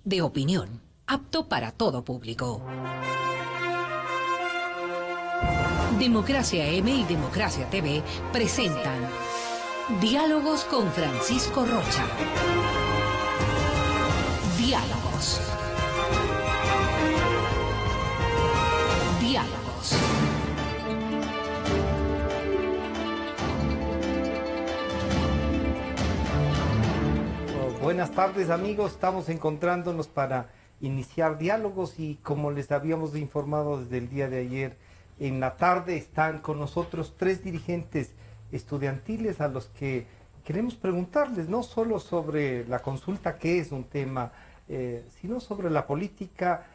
de opinión, apto para todo público. Democracia M y Democracia TV presentan Diálogos con Francisco Rocha. Diálogos. Diálogos. Buenas tardes, amigos, estamos encontrándonos para iniciar diálogos y como les habíamos informado desde el día de ayer, en la tarde están con nosotros tres dirigentes estudiantiles a los que queremos preguntarles no solo sobre la consulta, que es un tema, sino sobre la política,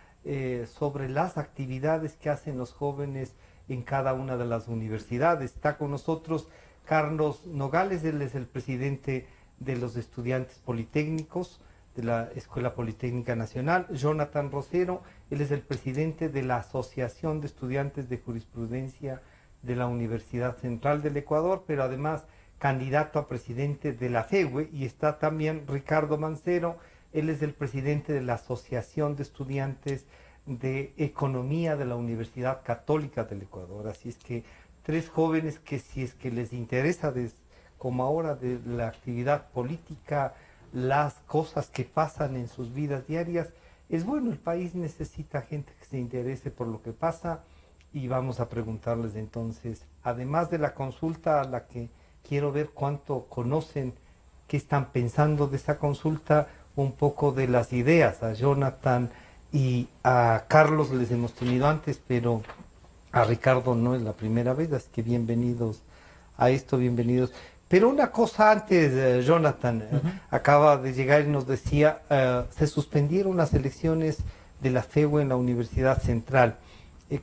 sobre las actividades que hacen los jóvenes en cada una de las universidades. Está con nosotros Carlos Nogales, él es el presidente de los estudiantes politécnicos de la Escuela Politécnica Nacional. Jonathan Rosero, él es el presidente de la Asociación de Estudiantes de Jurisprudencia de la Universidad Central del Ecuador, pero además candidato a presidente de la FEWE. Y está también Ricardo Mancero, él es el presidente de la Asociación de Estudiantes de Economía de la Universidad Católica del Ecuador. Así es que tres jóvenes que, si es que les interesa como ahora de la actividad política, las cosas que pasan en sus vidas diarias, es bueno, el país necesita gente que se interese por lo que pasa y vamos a preguntarles entonces, además de la consulta a la que quiero ver cuánto conocen, qué están pensando de esa consulta, un poco de las ideas. A Jonathan y a Carlos les hemos tenido antes, pero a Ricardo no es la primera vez, así que bienvenidos a esto, bienvenidos. Pero una cosa antes, Jonathan, acaba de llegar y nos decía, se suspendieron las elecciones de la FEWE en la Universidad Central.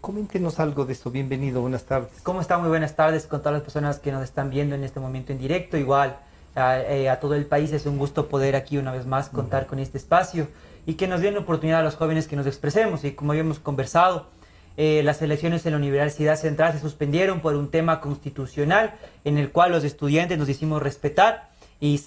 Coméntenos algo de eso. Bienvenido, buenas tardes. ¿Cómo está? Muy buenas tardes con todas las personas que nos están viendo en este momento en directo. Igual a todo el país es un gusto poder aquí una vez más contar con este espacio y que nos den la oportunidad a los jóvenes que nos expresemos. Y como habíamos conversado, las elecciones en la Universidad Central se suspendieron por un tema constitucional en el cual los estudiantes nos hicimos respetar y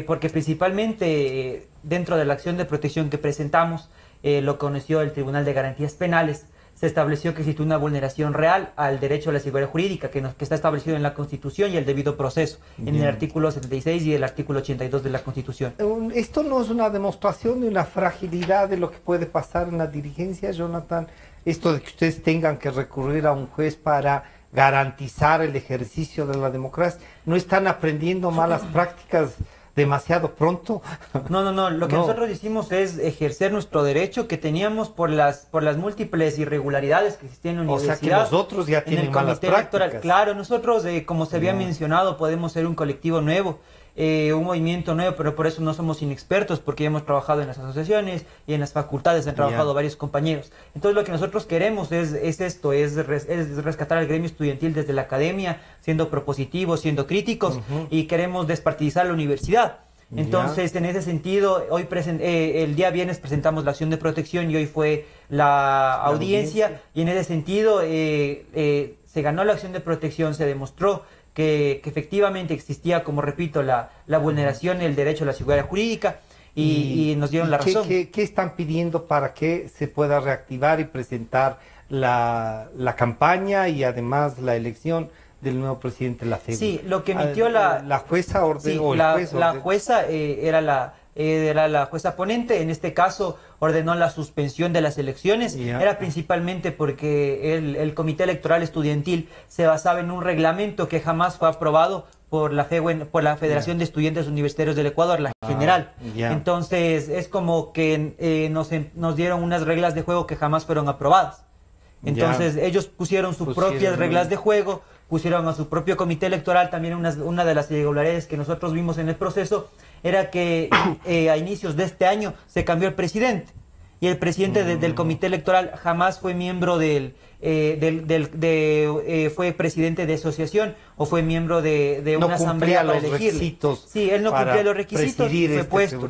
porque principalmente dentro de la acción de protección que presentamos, lo conoció el Tribunal de Garantías Penales, se estableció que existe una vulneración real al derecho a la seguridad jurídica que está establecido en la Constitución y el debido proceso, en el artículo 76 y el artículo 82 de la Constitución. ¿Esto no es una demostración de una fragilidad de lo que puede pasar en la dirigencia, Jonathan? Esto de que ustedes tengan que recurrir a un juez para garantizar el ejercicio de la democracia, ¿no están aprendiendo malas prácticas demasiado pronto? No, lo que nosotros hicimos es ejercer nuestro derecho que teníamos por las múltiples irregularidades que existían en la universidad. O sea que los otros ya tienen malas prácticas. Claro, nosotros, como se había mencionado, podemos ser un colectivo nuevo, un movimiento nuevo, pero por eso no somos inexpertos, porque ya hemos trabajado en las asociaciones y en las facultades han trabajado varios compañeros. Entonces lo que nosotros queremos es rescatar al gremio estudiantil desde la academia, siendo propositivos, siendo críticos, y queremos despartidizar la universidad. Entonces, en ese sentido, hoy el día viernes presentamos la acción de protección y hoy fue la audiencia, y en ese sentido se ganó la acción de protección, se demostró que efectivamente existía, como repito, la vulneración del derecho a la seguridad jurídica y nos dieron la razón. ¿Qué están pidiendo para que se pueda reactivar y presentar la campaña y además la elección del nuevo presidente de la FEWE? Sí, lo que emitió la jueza ordenó. Sí, la jueza era la jueza ponente. En este caso ordenó la suspensión de las elecciones. Era principalmente porque el Comité Electoral Estudiantil se basaba en un reglamento que jamás fue aprobado por la FEWE, por la Federación de Estudiantes Universitarios del Ecuador, la general. Entonces es como que nos dieron unas reglas de juego que jamás fueron aprobadas. Entonces ellos pusieron sus propias reglas de juego, pusieron a su propio comité electoral. También una de las irregularidades que nosotros vimos en el proceso era que a inicios de este año se cambió el presidente, y el presidente del comité electoral jamás fue miembro fue presidente de asociación o fue miembro de una asamblea para elegirle. Sí, él no cumplía los requisitos y fue puesto.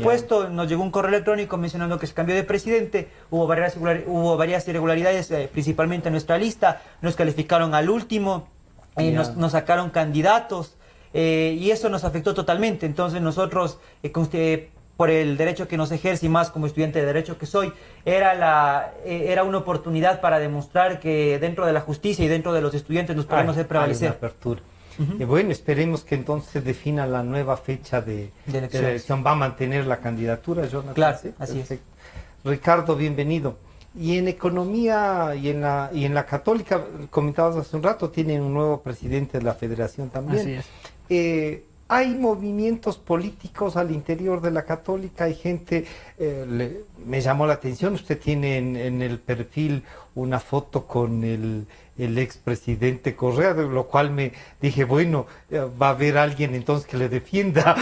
Puesto, nos llegó un correo electrónico mencionando que se cambió de presidente, hubo varias irregularidades, principalmente en nuestra lista, nos calificaron al último, nos sacaron candidatos, y eso nos afectó totalmente. Entonces nosotros por el derecho que nos ejerce y más como estudiante de derecho que soy, era una oportunidad para demostrar que dentro de la justicia y dentro de los estudiantes nos podemos hacer prevalecer. Hay una apertura. Bueno, esperemos que entonces se defina la nueva fecha de elección. ¿Va a mantener la candidatura, Jonathan? Claro, ¿Sí? así es. Ricardo, bienvenido. Y en economía y en la católica, comentabas hace un rato, tienen un nuevo presidente de la federación también. Así es. Hay movimientos políticos al interior de la católica, hay gente, me llamó la atención, usted tiene en el perfil una foto con el expresidente Correa, de lo cual me dije, bueno, va a haber alguien entonces que le defienda.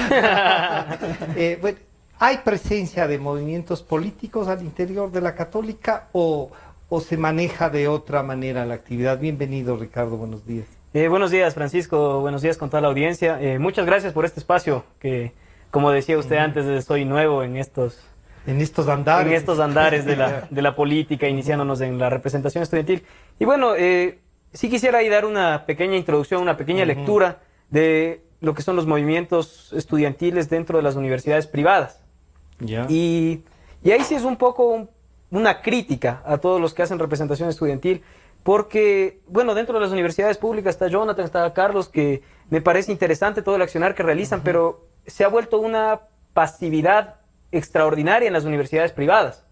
Bueno, ¿hay presencia de movimientos políticos al interior de la católica o se maneja de otra manera la actividad? Bienvenido, Ricardo, buenos días. Buenos días, Francisco, buenos días con toda la audiencia. Muchas gracias por este espacio que, como decía usted antes, soy nuevo en estos andares de la política, iniciándonos en la representación estudiantil. Y bueno, sí quisiera ahí dar una pequeña introducción, una pequeña lectura de lo que son los movimientos estudiantiles dentro de las universidades privadas. Y ahí sí es un poco una crítica a todos los que hacen representación estudiantil, porque, bueno, dentro de las universidades públicas está Jonathan, está Carlos, que me parece interesante todo el accionar que realizan, pero se ha vuelto una pasividad extraordinaria en las universidades privadas.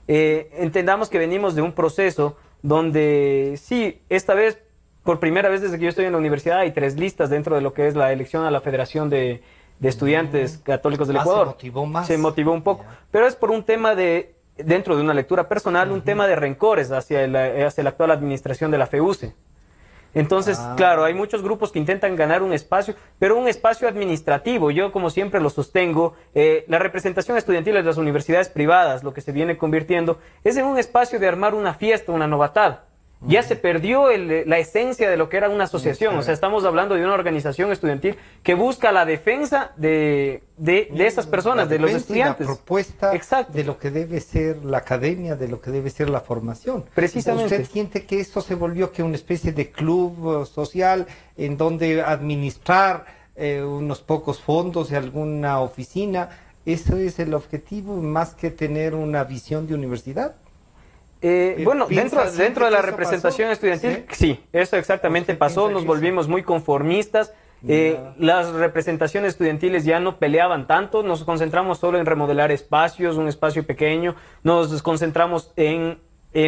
Entendamos que venimos de un proceso donde, sí, esta vez, por primera vez desde que yo estoy en la universidad, hay 3 listas dentro de lo que es la elección a la Federación de Estudiantes Católicos del Ecuador. Se motivó más. Se motivó un poco, pero es por un tema dentro de una lectura personal, un tema de rencores hacia la actual administración de la FEUCE. Entonces, claro, hay muchos grupos que intentan ganar un espacio, pero un espacio administrativo. Yo, como siempre lo sostengo, la representación estudiantil de las universidades privadas, lo que se viene convirtiendo, es en un espacio de armar una fiesta, una novatada. Ya se perdió la esencia de lo que era una asociación. O sea, estamos hablando de una organización estudiantil que busca la defensa de esas personas, de los estudiantes. La propuesta de lo que debe ser la academia, de lo que debe ser la formación. Precisamente. ¿Usted siente que esto se volvió que una especie de club social en donde administrar unos pocos fondos de alguna oficina? ¿Eso es el objetivo más que tener una visión de universidad? Bueno, dentro de la representación estudiantil, sí, eso exactamente pasó, nos volvimos muy conformistas, las representaciones estudiantiles ya no peleaban tanto, nos concentramos solo en remodelar espacios, un espacio pequeño, nos concentramos en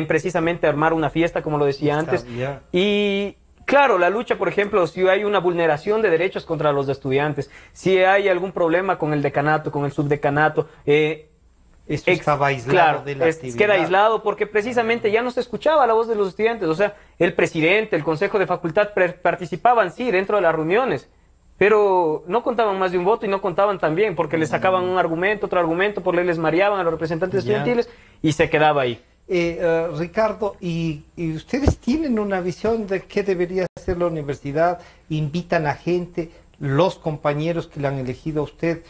precisamente armar una fiesta, como lo decía antes, y claro, la lucha, por ejemplo, si hay una vulneración de derechos contra los estudiantes, si hay algún problema con el decanato, con el subdecanato, esto estaba aislado de la actividad. Queda aislado porque precisamente ya no se escuchaba la voz de los estudiantes. O sea, el presidente, el consejo de facultad participaban, sí, dentro de las reuniones, pero no contaban más de un voto y no contaban también porque les sacaban un argumento, otro argumento, por ley les mareaban a los representantes estudiantiles y se quedaba ahí. Ricardo, ¿y ustedes tienen una visión de qué debería hacer la universidad? ¿Invitan a gente, los compañeros que le han elegido a usted?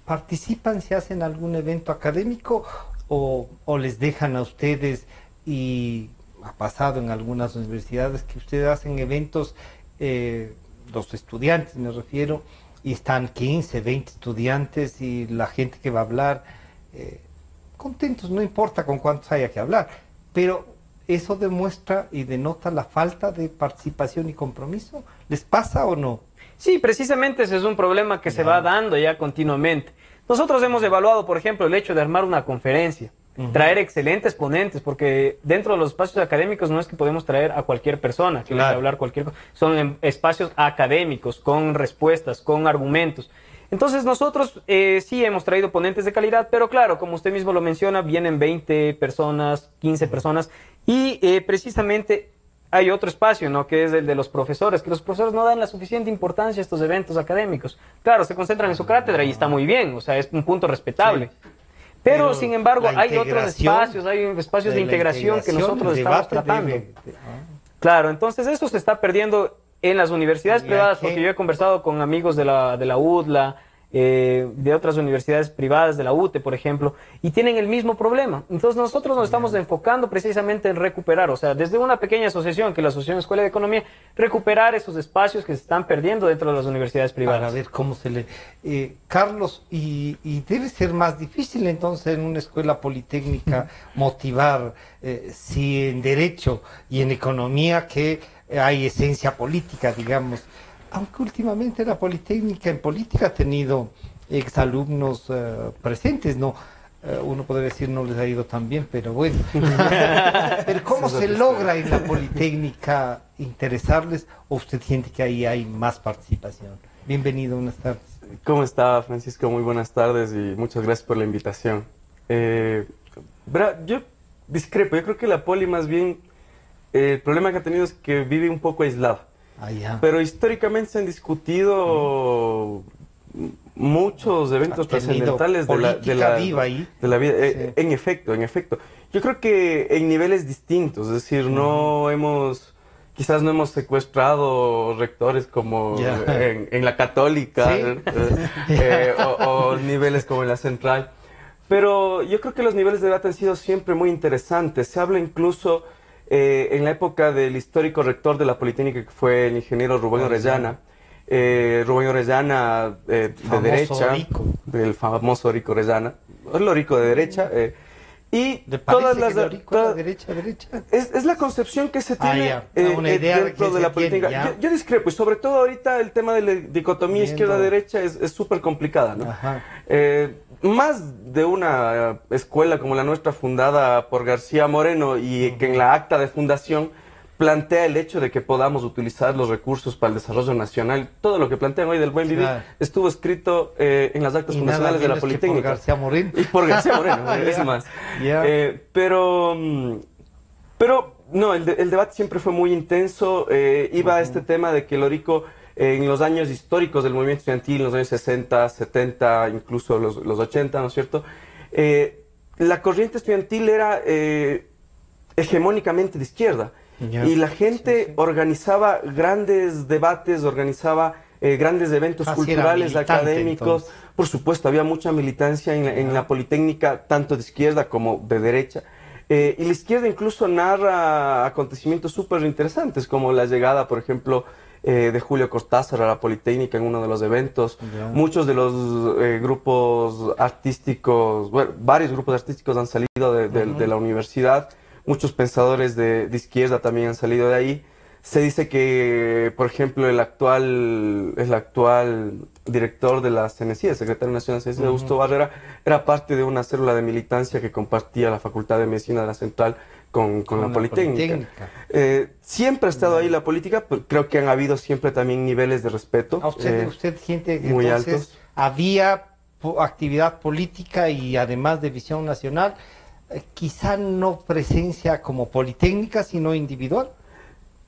¿Participan si hacen algún evento académico o les dejan a ustedes? Y ha pasado en algunas universidades que ustedes hacen eventos, los estudiantes me refiero, y están 15, 20 estudiantes y la gente que va a hablar, contentos, no importa con cuántos haya que hablar, pero eso demuestra y denota la falta de participación y compromiso. ¿Les pasa o no? Sí, precisamente ese es un problema que se va dando ya continuamente. Nosotros hemos evaluado, por ejemplo, el hecho de armar una conferencia, traer excelentes ponentes, porque dentro de los espacios académicos no es que podemos traer a cualquier persona que venga a hablar cualquier cosa, son espacios académicos, con respuestas, con argumentos. Entonces nosotros sí hemos traído ponentes de calidad, pero claro, como usted mismo lo menciona, vienen 20 personas, 15 personas, y precisamente hay otro espacio, ¿no?, que es el de los profesores, que los profesores no dan la suficiente importancia a estos eventos académicos. Claro, se concentran en su cátedra y está muy bien, o sea, es un punto respetable. Pero sin embargo, hay otros espacios, hay espacios de integración que nosotros estamos tratando. Claro, entonces eso se está perdiendo en las universidades privadas, porque yo he conversado con amigos de la UDLA, de otras universidades privadas, de la UTE, por ejemplo, y tienen el mismo problema. Entonces nosotros nos estamos enfocando precisamente en recuperar, o sea, desde una pequeña asociación, que es la Asociación Escuela de Economía, recuperar esos espacios que se están perdiendo dentro de las universidades privadas. Para ver cómo se le... Carlos, y debe ser más difícil entonces en una escuela politécnica motivar, si en Derecho y en Economía, que hay esencia política, digamos, aunque últimamente la Politécnica en política ha tenido exalumnos presentes, ¿no? Uno podría decir no les ha ido tan bien, pero bueno. Pero ¿cómo se logra en la Politécnica interesarles, o usted siente que ahí hay más participación? Bienvenido, buenas tardes. ¿Cómo está, Francisco? Muy buenas tardes y muchas gracias por la invitación. Yo discrepo, yo creo que la Poli más bien, el problema que ha tenido es que vive un poco aislada. Pero históricamente se han discutido muchos eventos trascendentales de la vida. Sí. En efecto. Yo creo que en niveles distintos, es decir, quizás no hemos secuestrado rectores como en la Católica, ¿sí? o niveles como en la Central. Pero yo creo que los niveles de debate han sido siempre muy interesantes. Se habla incluso en la época del histórico rector de la Politécnica, que fue el ingeniero Rubén Orellana. Rubén Orellana, de derecha, del famoso Rico Orellana, el Rico de derecha. Y todas las derecha. Es la concepción que se tiene dentro de la política. Yo discrepo, y sobre todo ahorita el tema de la dicotomía izquierda-derecha es súper complicada, ¿no? Más de una escuela como la nuestra, fundada por García Moreno, y que en la acta de fundación plantea el hecho de que podamos utilizar los recursos para el desarrollo nacional. Todo lo que plantean hoy del buen vivir estuvo escrito en las actas fundacionales de la Politécnica. Por García Moreno. Y por García Moreno, es más. Pero no, el debate siempre fue muy intenso. Iba a este tema de que Lorico, en los años históricos del movimiento estudiantil, en los años 60, 70, incluso los 80, ¿no es cierto? La corriente estudiantil era hegemónicamente de izquierda. Y la gente organizaba grandes debates, organizaba grandes eventos culturales, académicos. Entonces, por supuesto, había mucha militancia en la Politécnica, tanto de izquierda como de derecha. Y la izquierda incluso narra acontecimientos súper interesantes, como la llegada, por ejemplo, de Julio Cortázar a la Politécnica en uno de los eventos. Muchos de los grupos artísticos, bueno, varios grupos artísticos han salido de la universidad. Muchos pensadores de izquierda también han salido de ahí. Se dice que, por ejemplo, el actual director de la CNCI, el secretario nacional de CNCI, Augusto Barrera, era parte de una célula de militancia que compartía la Facultad de Medicina de la Central con la Politécnica. Siempre ha estado ahí la política, pero creo que han habido siempre también niveles de respeto. ¿Usted siente que muy entonces altos. Había actividad política y además de visión nacional? Quizá no presencia como Politécnica, sino individual.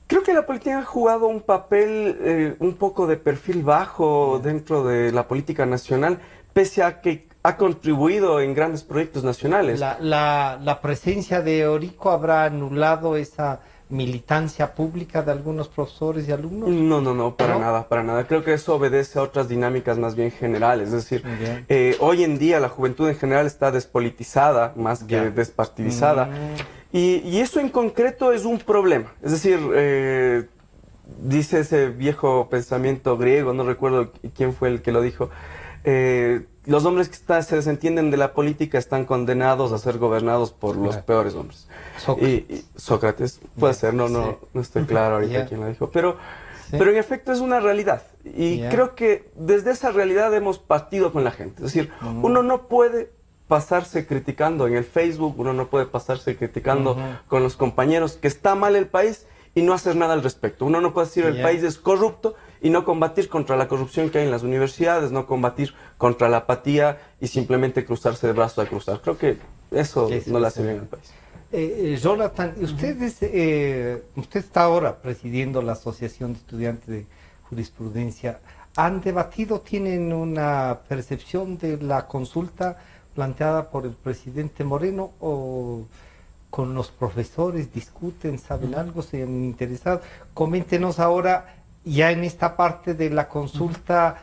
Creo que la Politécnica ha jugado un papel un poco de perfil bajo dentro de la política nacional, pese a que ha contribuido en grandes proyectos nacionales. ¿La presencia de Orico habrá anulado esa militancia pública de algunos profesores y alumnos? No, para nada. Creo que eso obedece a otras dinámicas más bien generales. Es decir, hoy en día la juventud en general está despolitizada más que despartidizada. Y eso en concreto es un problema. Es decir, dice ese viejo pensamiento griego, no recuerdo quién fue el que lo dijo, los hombres que se desentienden de la política están condenados a ser gobernados por los peores hombres. Sócrates, puede ser, no estoy claro ahorita quién lo dijo, pero en efecto es una realidad. Y creo que desde esa realidad hemos partido con la gente. Es decir, uno no puede pasarse criticando en el Facebook, uno no puede pasarse criticando con los compañeros que está mal el país y no hacer nada al respecto. Uno no puede decir el país es corrupto y no combatir contra la corrupción que hay en las universidades, no combatir contra la apatía y simplemente cruzarse de brazos a cruzar. Creo que eso no le hace bien al país. Jonathan, usted está ahora presidiendo la Asociación de Estudiantes de Jurisprudencia. ¿Han debatido, tienen una percepción de la consulta planteada por el presidente Moreno, o con los profesores discuten, saben algo, se han interesado? Coméntenos ahora, ya en esta parte de la consulta,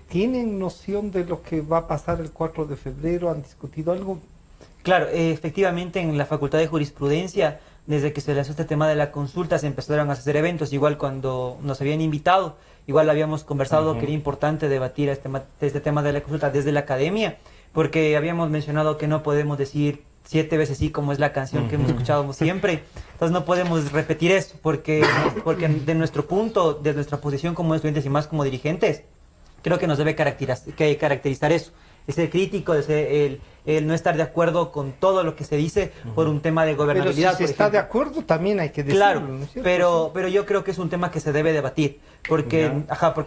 ¿tienen noción de lo que va a pasar el 4 de febrero? ¿Han discutido algo? Claro, efectivamente en la Facultad de Jurisprudencia, desde que se lanzó este tema de la consulta, se empezaron a hacer eventos, igual cuando nos habían invitado, igual habíamos conversado que era importante debatir este tema de la consulta desde la academia, porque habíamos mencionado que no podemos decir 7 veces sí, como es la canción que hemos escuchado siempre. Entonces no podemos repetir eso, porque de nuestro punto, de nuestra posición como estudiantes y más como dirigentes, creo que nos debe caracterizar eso. Ese crítico, el no estar de acuerdo con todo lo que se dice por un tema de gobernabilidad. Pero si se está de acuerdo, también hay que decirlo. Claro, ¿no es cierto? pero yo creo que es un tema que se debe debatir, porque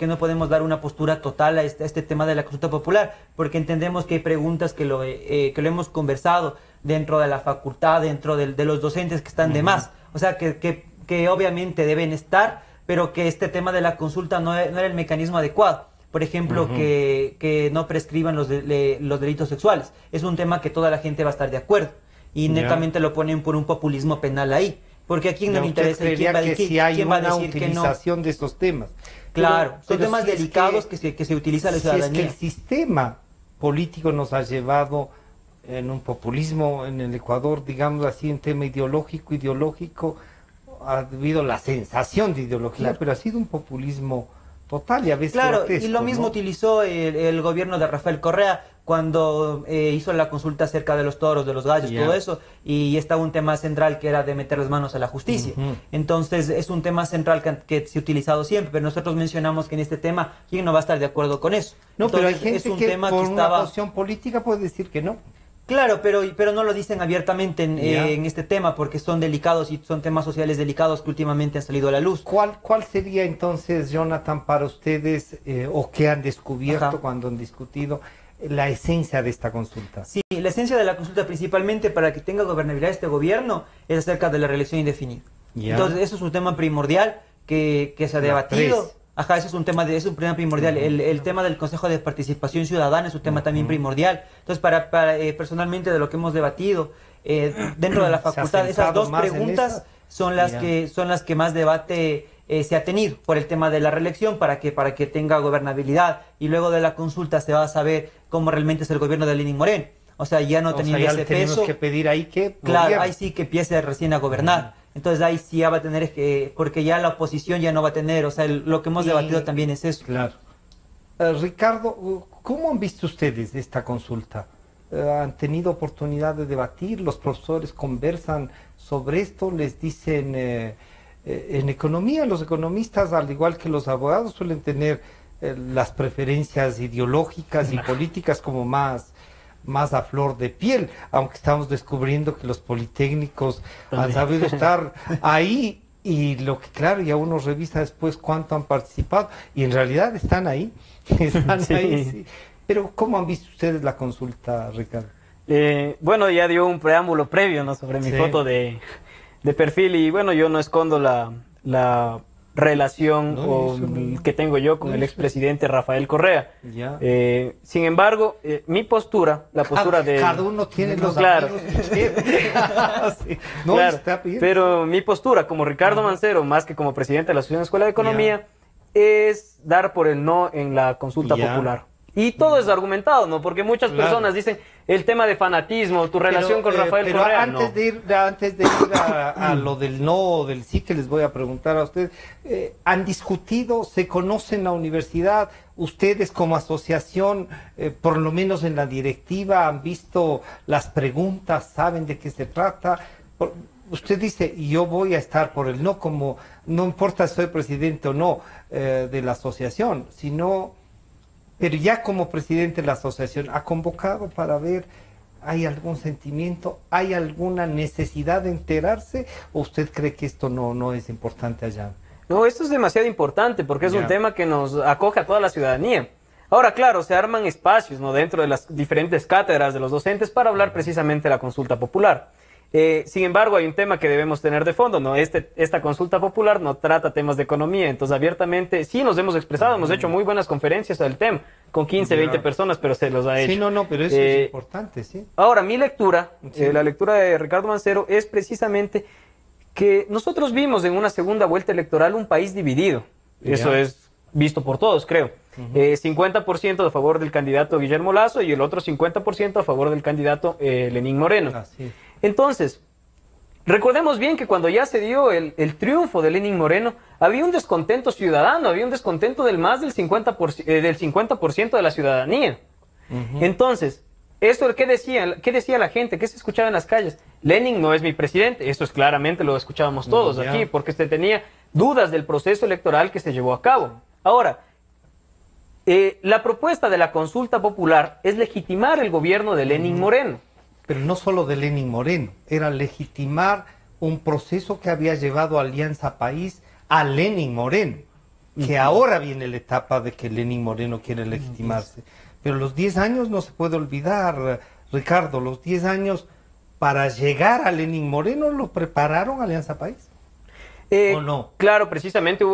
no podemos dar una postura total a este tema de la consulta popular, porque entendemos que hay preguntas que lo hemos conversado dentro de la facultad, dentro de los docentes que están de más, o sea, que obviamente deben estar, pero que este tema de la consulta no era el mecanismo adecuado. Por ejemplo, que no prescriban los delitos sexuales. Es un tema que toda la gente va a estar de acuerdo. Y netamente lo ponen por un populismo penal ahí. Porque a quién no le interesa y quién va a decir que no. De estos temas. Claro, son temas si delicados que se utiliza la ciudadanía. Es que el sistema político nos ha llevado en un populismo en el Ecuador, digamos así, en tema ideológico, ha habido la sensación de ideología, pero ha sido un populismo total y a veces grotesco, y lo mismo ¿no? utilizó el gobierno de Rafael Correa cuando hizo la consulta acerca de los toros, de los gallos, todo eso, y estaba un tema central que era de meter las manos a la justicia. Entonces es un tema central que se ha utilizado siempre, pero nosotros mencionamos que en este tema, ¿quién no va a estar de acuerdo con eso? No, entonces, pero hay gente que por una posición política puede decir que no. Claro, pero no lo dicen abiertamente en este tema porque son delicados y son temas sociales delicados que últimamente han salido a la luz. ¿Cuál sería entonces, Jonathan, para ustedes, o qué han descubierto cuando han discutido, la esencia de esta consulta? Sí, la esencia de la consulta principalmente para que tenga gobernabilidad este gobierno es acerca de la reelección indefinida. Entonces eso es un tema primordial que se ha debatido. Ese es un tema primordial. El tema del Consejo de Participación Ciudadana es un tema también primordial. Entonces, personalmente de lo que hemos debatido dentro de la facultad, esas dos preguntas son las que más debate se ha tenido por el tema de la reelección para que tenga gobernabilidad, y luego de la consulta se va a saber cómo realmente es el gobierno de Lenín Moreno. O sea, ya no teniendo ese peso. Tenemos que pedir ahí que claro, ahí sí que empiece recién a gobernar. Entonces ahí sí ya va a tener porque ya la oposición ya no va a tener, o sea, lo que hemos debatido también es eso. Claro. Ricardo, ¿cómo han visto ustedes esta consulta? ¿Han tenido oportunidad de debatir? ¿Los profesores conversan sobre esto? ¿Les dicen en economía? Los economistas, al igual que los abogados, suelen tener las preferencias ideológicas y políticas como más a flor de piel, aunque estamos descubriendo que los politécnicos han sabido estar ahí, y lo que claro, ya uno revisa después cuánto han participado y en realidad están ahí, sí. Pero ¿cómo han visto ustedes la consulta, Ricardo? Bueno, ya dio un preámbulo previo, ¿no?, sobre mi foto de perfil, y bueno, yo no escondo la relación que tengo yo con el expresidente Rafael Correa. Sin embargo, mi postura, la postura de... Cada uno tiene los amigos que está bien. Pero mi postura como Ricardo Mancero, más que como presidente de la Asociación Escuela de Economía, es dar por el no en la consulta popular. Y todo es argumentado, ¿no? Porque muchas personas dicen el tema de fanatismo, tu relación con Rafael Correa. Antes de ir a lo del no o del sí, que les voy a preguntar a ustedes, ¿han discutido, se conocen la universidad? Ustedes como asociación, por lo menos en la directiva, han visto las preguntas, saben de qué se trata. Usted dice, yo voy a estar por el no, como no importa si soy presidente o no de la asociación, sino... Pero ya como presidente de la asociación, ¿ha convocado para ver, hay algún sentimiento, hay alguna necesidad de enterarse, o usted cree que esto no es importante allá? No, esto es demasiado importante porque es un tema que nos acoge a toda la ciudadanía. Ahora, claro, se arman espacios, ¿no?, dentro de las diferentes cátedras de los docentes para hablar precisamente de la consulta popular. Sin embargo, hay un tema que debemos tener de fondo, ¿no? Esta consulta popular no trata temas de economía, entonces abiertamente sí nos hemos expresado, hemos hecho muy buenas conferencias del tema, con 15, 20 personas, pero se los ha hecho. Sí, pero eso es importante, sí. Ahora, mi lectura, la lectura de Ricardo Mancero, es precisamente que nosotros vimos en una segunda vuelta electoral un país dividido. Eso es visto por todos, creo. 50% a favor del candidato Guillermo Lasso y el otro 50% a favor del candidato Lenín Moreno. Así es. Entonces, recordemos bien que cuando ya se dio el triunfo de Lenín Moreno, había un descontento ciudadano, había un descontento del más del 50% de la ciudadanía. Entonces, ¿esto qué decía la gente? ¿Qué se escuchaba en las calles? Lenin no es mi presidente. Esto es claramente, lo escuchábamos todos aquí, porque usted tenía dudas del proceso electoral que se llevó a cabo. Ahora, la propuesta de la consulta popular es legitimar el gobierno de Lenín Moreno. Pero no solo de Lenín Moreno, era legitimar un proceso que había llevado a Alianza País a Lenín Moreno, que ahora viene la etapa de que Lenín Moreno quiere legitimarse. Pero los 10 años no se puede olvidar, Ricardo, los 10 años para llegar a Lenín Moreno lo prepararon Alianza País. ¿O no? Claro, precisamente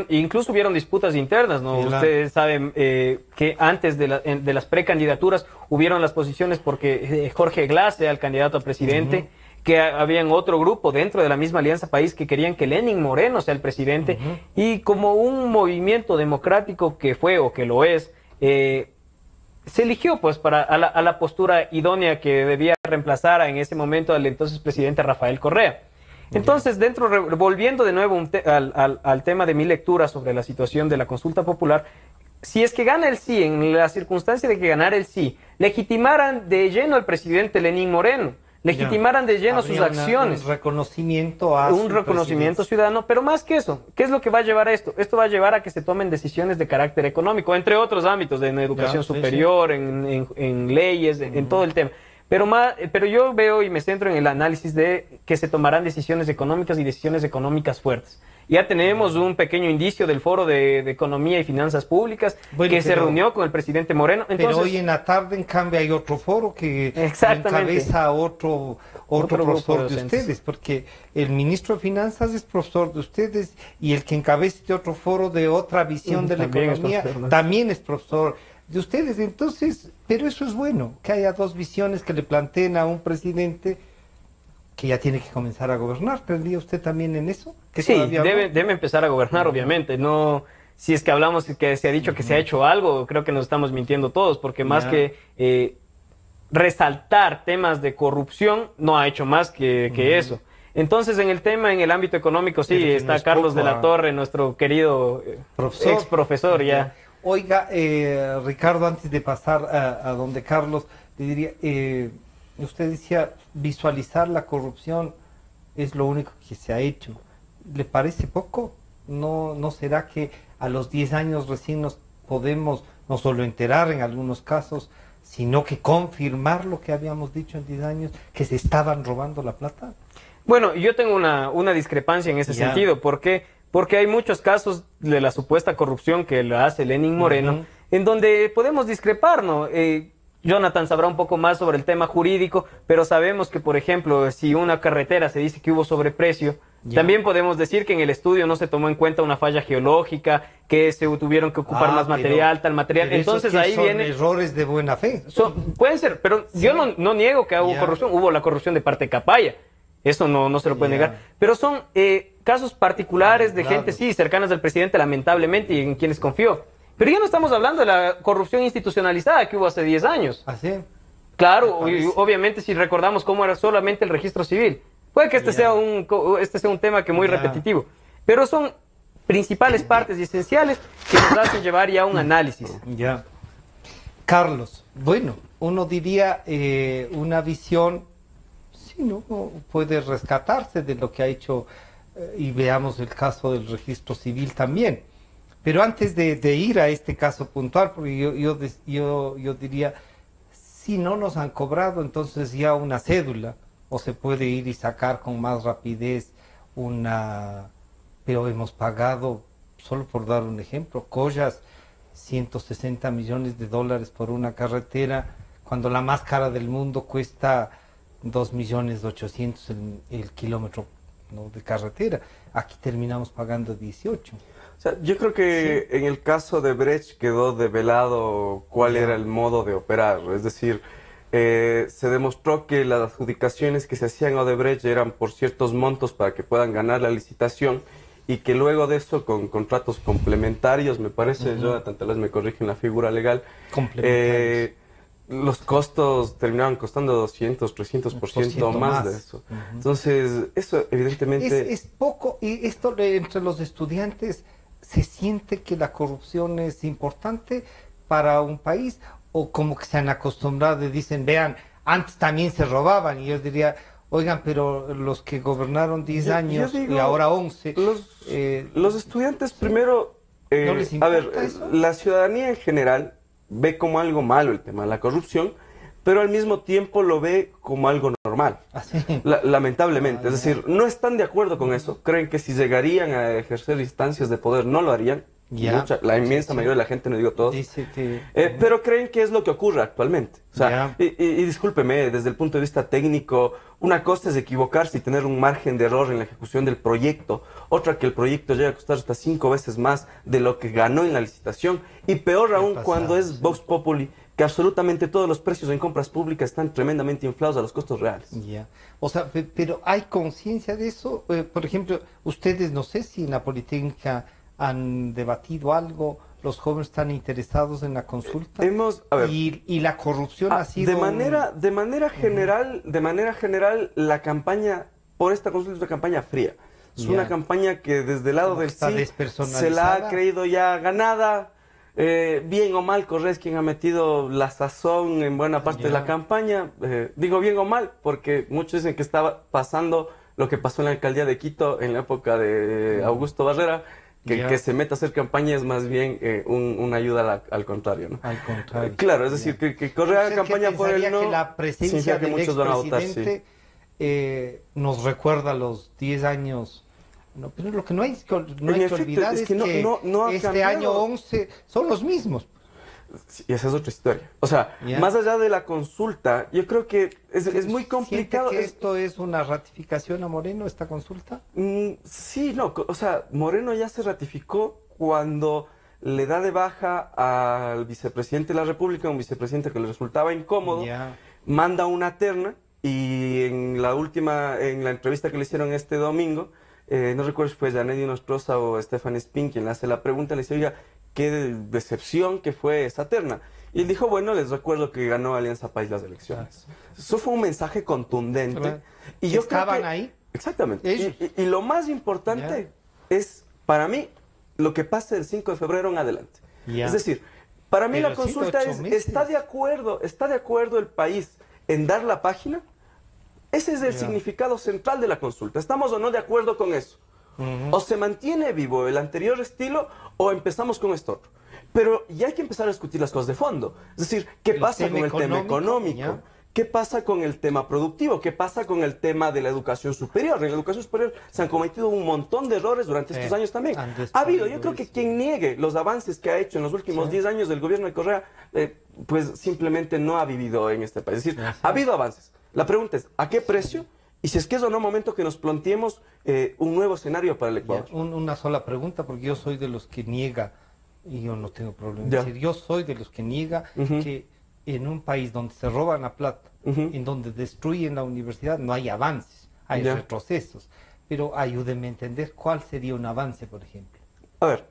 incluso hubieron disputas internas, ¿no? Claro. Ustedes saben que antes de las precandidaturas hubieron las posiciones porque Jorge Glass era el candidato a presidente, que habían otro grupo dentro de la misma Alianza País que querían que Lenín Moreno sea el presidente, y como un movimiento democrático que fue o que lo es, se eligió pues a la postura idónea que debía reemplazar en ese momento al entonces presidente Rafael Correa. Entonces, volviendo de nuevo al tema de mi lectura sobre la situación de la consulta popular, si es que gana el sí, en la circunstancia de que ganara el sí, legitimaran de lleno al presidente Lenín Moreno, legitimaran de lleno sus acciones. Un reconocimiento a un reconocimiento ciudadano, pero más que eso, ¿qué es lo que va a llevar a esto? Esto va a llevar a que se tomen decisiones de carácter económico, entre otros ámbitos, en educación superior, en leyes, en todo el tema. Pero yo veo y me centro en el análisis de que se tomarán decisiones económicas y decisiones económicas fuertes. Ya tenemos un pequeño indicio del Foro de Economía y Finanzas Públicas se reunió con el presidente Moreno. Entonces, pero hoy en la tarde, en cambio, hay otro foro que encabeza otro profesor de ustedes, porque el ministro de Finanzas es profesor de ustedes y el que encabeza este otro foro de otra visión de la economía también es profesor de ustedes. Entonces, pero eso es bueno, que haya dos visiones que le planteen a un presidente que ya tiene que comenzar a gobernar. ¿Creería usted también en eso? Sí, debe empezar a gobernar, obviamente. No, si es que hablamos que se ha dicho que se ha hecho algo, creo que nos estamos mintiendo todos, porque más que resaltar temas de corrupción, no ha hecho más que eso. Entonces, en el ámbito económico, sí, está Carlos de la Torre, nuestro querido ex profesor ya. Oiga, Ricardo, antes de pasar a donde Carlos, le diría, usted decía, visualizar la corrupción es lo único que se ha hecho. ¿Le parece poco? ¿No será que a los 10 años recién nos podemos no solo enterar en algunos casos, sino que confirmar lo que habíamos dicho en 10 años, que se estaban robando la plata? Bueno, yo tengo una discrepancia en ese sentido. ¿Por qué? Porque hay muchos casos de la supuesta corrupción que la hace Lenín Moreno, en donde podemos discrepar, ¿no? Jonathan sabrá un poco más sobre el tema jurídico, pero sabemos que, por ejemplo, si una carretera se dice que hubo sobreprecio, también podemos decir que en el estudio no se tomó en cuenta una falla geológica, que se tuvieron que ocupar más material, tal material. Entonces ahí vienen errores de buena fe. Pueden ser, pero yo no niego que hubo corrupción. Hubo la corrupción de parte de Capaya. Eso no se lo puede negar. Pero son casos particulares de gente, sí, cercanas al presidente, lamentablemente, y en quienes confió. Pero ya no estamos hablando de la corrupción institucionalizada que hubo hace 10 años. ¿Así? Claro, obviamente si recordamos cómo era solamente el registro civil. Puede que este sea un tema que muy repetitivo. Pero son principales partes y esenciales que nos hacen llevar ya a un análisis. Ya. Carlos, bueno, uno diría una visión, sí, ¿no? Puede rescatarse de lo que ha hecho y veamos el caso del registro civil también. Pero antes de ir a este caso puntual, porque yo diría, si no nos han cobrado, entonces ya una cédula, o se puede ir y sacar con más rapidez pero hemos pagado, solo por dar un ejemplo, Collas, 160 millones de dólares por una carretera, cuando la más cara del mundo cuesta 2.800.000 el kilómetro, ¿no?, de carretera. Aquí terminamos pagando 18. O sea, yo creo que en el caso de Brecht quedó develado cuál era el modo de operar. Es decir, se demostró que las adjudicaciones que se hacían a Odebrecht eran por ciertos montos para que puedan ganar la licitación y que luego de eso, con contratos complementarios, me parece, Jonathan, tal vez me corrigen la figura legal, los costos terminaban costando 200, 300% más de eso. Entonces, eso evidentemente... Es poco, y esto entre los estudiantes se siente que la corrupción es importante para un país, o como que se han acostumbrado y dicen, vean, antes también se robaban, y yo diría, oigan, pero los que gobernaron 10 años yo digo, y ahora 11... Los estudiantes primero... ¿no les importa eso? La ciudadanía en general ve como algo malo el tema de la corrupción, pero al mismo tiempo lo ve como algo normal. Lamentablemente. Es decir, no están de acuerdo con eso. Creen que si llegarían a ejercer instancias de poder no lo harían. La inmensa mayoría de la gente, no digo todos. Pero creen que es lo que ocurre actualmente. O sea, y discúlpeme, desde el punto de vista técnico, una cosa es equivocarse y tener un margen de error en la ejecución del proyecto. Otra que el proyecto llega a costar hasta 5 veces más de lo que ganó en la licitación. Y peor aún cuando es Vox Populi, que absolutamente todos los precios en compras públicas están tremendamente inflados a los costos reales. O sea, pero ¿hay conciencia de eso? Por ejemplo, ustedes, no sé si en la Politécnica han debatido algo, los jóvenes están interesados en la consulta. Y la corrupción ha sido... De manera general, la campaña por esta consulta es una campaña fría. Es una campaña que desde el lado del sí se la ha creído ya ganada. Bien o mal, Correa es quien ha metido la sazón en buena parte de la campaña. Digo bien o mal porque muchos dicen que estaba pasando lo que pasó en la alcaldía de Quito en la época de Augusto Barrera, que se meta a hacer campaña es más bien una ayuda al contrario, ¿no? Al contrario. Claro, es decir, que Correa haga campaña por el no, que la presencia del expresidente nos recuerda los 10 años... No, pero lo que no hay que olvidar es que no este cambiado. Año 11 son los mismos. Sí, esa es otra historia. O sea, más allá de la consulta, yo creo que es muy complicado. ¿Siente que esto es una ratificación a Moreno, esta consulta? Sí, no, o sea, Moreno ya se ratificó cuando le da de baja al vicepresidente de la República, un vicepresidente que le resultaba incómodo, manda una terna y en la entrevista que le hicieron este domingo, no recuerdo si fue Janedy Nostroza o Stefan Spin quien le hace la pregunta, le dice, oiga, qué decepción que fue esa terna. Y él dijo, bueno, les recuerdo que ganó Alianza País las elecciones. Eso fue un mensaje contundente. Y yo ¿estaban ahí? Exactamente. Y lo más importante es, para mí, lo que pase del 5 de febrero en adelante. Es decir, para mí la consulta es, ¿está de acuerdo el país en dar la página? Ese es el significado central de la consulta. ¿Estamos o no de acuerdo con eso? O se mantiene vivo el anterior estilo o empezamos con esto otro. Pero ya hay que empezar a discutir las cosas de fondo. Es decir, ¿qué pasa con el tema económico? ¿Qué pasa con el tema productivo? ¿Qué pasa con el tema de la educación superior? En la educación superior se han cometido un montón de errores durante estos años también. Ha habido, yo creo que quien niegue los avances que ha hecho en los últimos 10 años del gobierno de Correa, pues simplemente no ha vivido en este país. Es decir, ha habido avances. La pregunta es, ¿a qué precio? Y si es que es o no momento que nos planteemos un nuevo escenario para el Ecuador. Una sola pregunta, porque yo soy de los que niega, y yo no tengo problema en decir, yo soy de los que niega que en un país donde se roban la plata, en donde destruyen la universidad, no hay avances, hay retrocesos. Pero ayúdenme a entender cuál sería un avance, por ejemplo. A ver,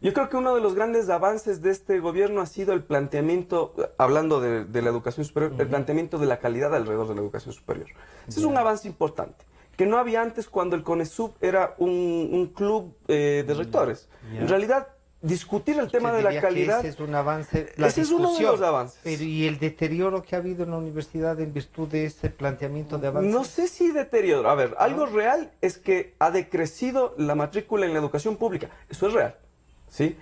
yo creo que uno de los grandes avances de este gobierno ha sido el planteamiento, hablando de la educación superior, el planteamiento de la calidad alrededor de la educación superior. Ese es un avance importante, que no había antes cuando el CONESUB era un club de rectores. En realidad, discutir el tema de la calidad... Ese es un avance, ese es uno de los avances. Pero, ¿y el deterioro que ha habido en la universidad en virtud de ese planteamiento de avance? No sé si deterioro. A ver, algo real es que ha decrecido la matrícula en la educación pública. Eso es real. ¿Sí?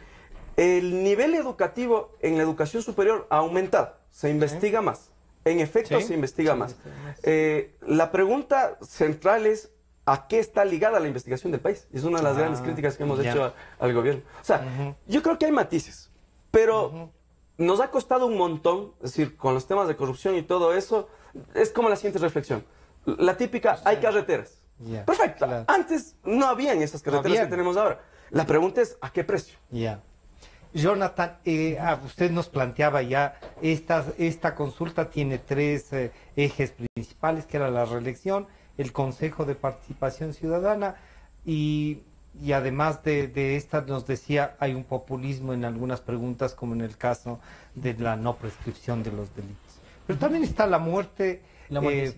El nivel educativo en la educación superior ha aumentado, se investiga más, en efecto se investiga más. La pregunta central es ¿a qué está ligada la investigación del país? Es una de las grandes críticas que hemos hecho al gobierno. O sea, yo creo que hay matices, pero nos ha costado un montón, es decir, con los temas de corrupción y todo eso, es como la siguiente reflexión. La típica, hay carreteras. Perfecto, antes no habían esas carreteras que tenemos ahora. La pregunta es, ¿a qué precio? Jonathan, usted nos planteaba ya, esta consulta tiene 3 ejes principales, que era la reelección, el Consejo de Participación Ciudadana, Y además de esta nos decía, hay un populismo en algunas preguntas, como en el caso de la no prescripción de los delitos. Pero también está la muerte, La muerte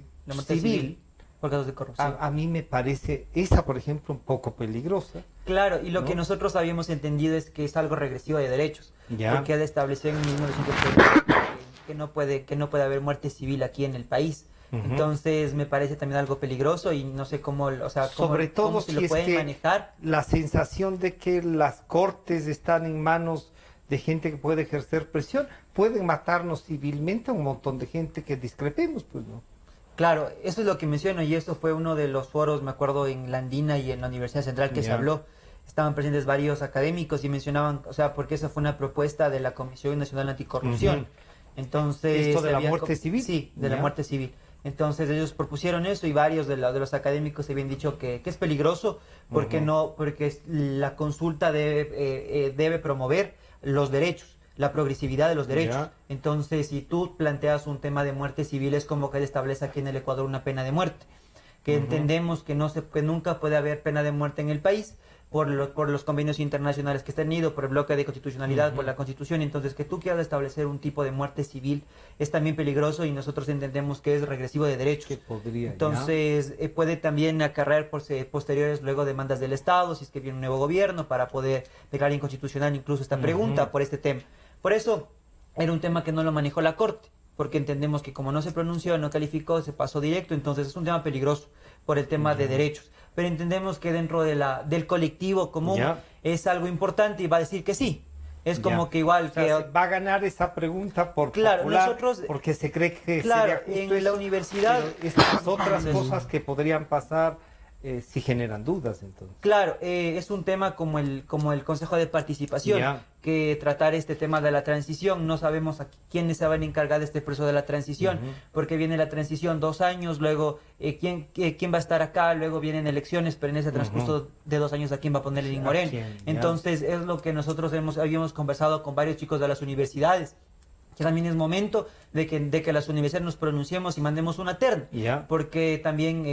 civil por casos de corrupción. A mí me parece esa, por ejemplo, un poco peligrosa. Claro, y lo ¿no? que nosotros habíamos entendido es que es algo regresivo de derechos, Ya. porque estableció en 1930 que no puede haber muerte civil aquí en el país. Entonces me parece también algo peligroso y no sé cómo, o sea, Sobre todo cómo se si lo es pueden que manejar. la sensación de que las cortes están en manos de gente que puede ejercer presión, pueden matarnos civilmente a un montón de gente que discrepemos, pues, ¿no? Claro, eso es lo que menciono y esto fue uno de los foros, me acuerdo, en la Andina y en la Universidad Central que se habló. Estaban presentes varios académicos y mencionaban, o sea, porque esa fue una propuesta de la Comisión Nacional Anticorrupción. Entonces, ¿Esto de la muerte civil? Sí, de la muerte civil. Entonces ellos propusieron eso y varios de los académicos habían dicho que es peligroso porque porque la consulta debe promover los derechos, la progresividad de los derechos. Ya. Entonces, si tú planteas un tema de muerte civil, es como que él establece aquí en el Ecuador una pena de muerte, que entendemos que que nunca puede haber pena de muerte en el país por los convenios internacionales que está tenido, por el bloque de constitucionalidad, por la Constitución. Entonces, que tú quieras establecer un tipo de muerte civil es también peligroso y nosotros entendemos que es regresivo de derechos. Que podría, Entonces, puede también acarrear posteriores luego demandas del Estado, si es que viene un nuevo gobierno, para poder declarar inconstitucional incluso esta pregunta por este tema. Por eso, era un tema que no lo manejó la Corte, porque entendemos que como no se pronunció, no calificó, se pasó directo, entonces es un tema peligroso por el tema de derechos. Pero entendemos que dentro del colectivo común es algo importante y va a decir que sí. Es como que igual... O sea, va a ganar esa pregunta por Claro, popular, nosotros... porque se cree que Claro, sería justo en la eso, universidad... pero estas otras cosas que podrían pasar sí generan dudas, entonces. Claro, es un tema como el Consejo de Participación, que tratar este tema de la transición. No sabemos a quiénes se van a encargar de este proceso de la transición, porque viene la transición 2 años, luego quién va a estar acá, luego vienen elecciones, pero en ese transcurso de 2 años a quién va a poner el Inmorén. Entonces es lo que nosotros habíamos conversado con varios chicos de las universidades, que también es momento de que las universidades nos pronunciemos y mandemos una terna, porque también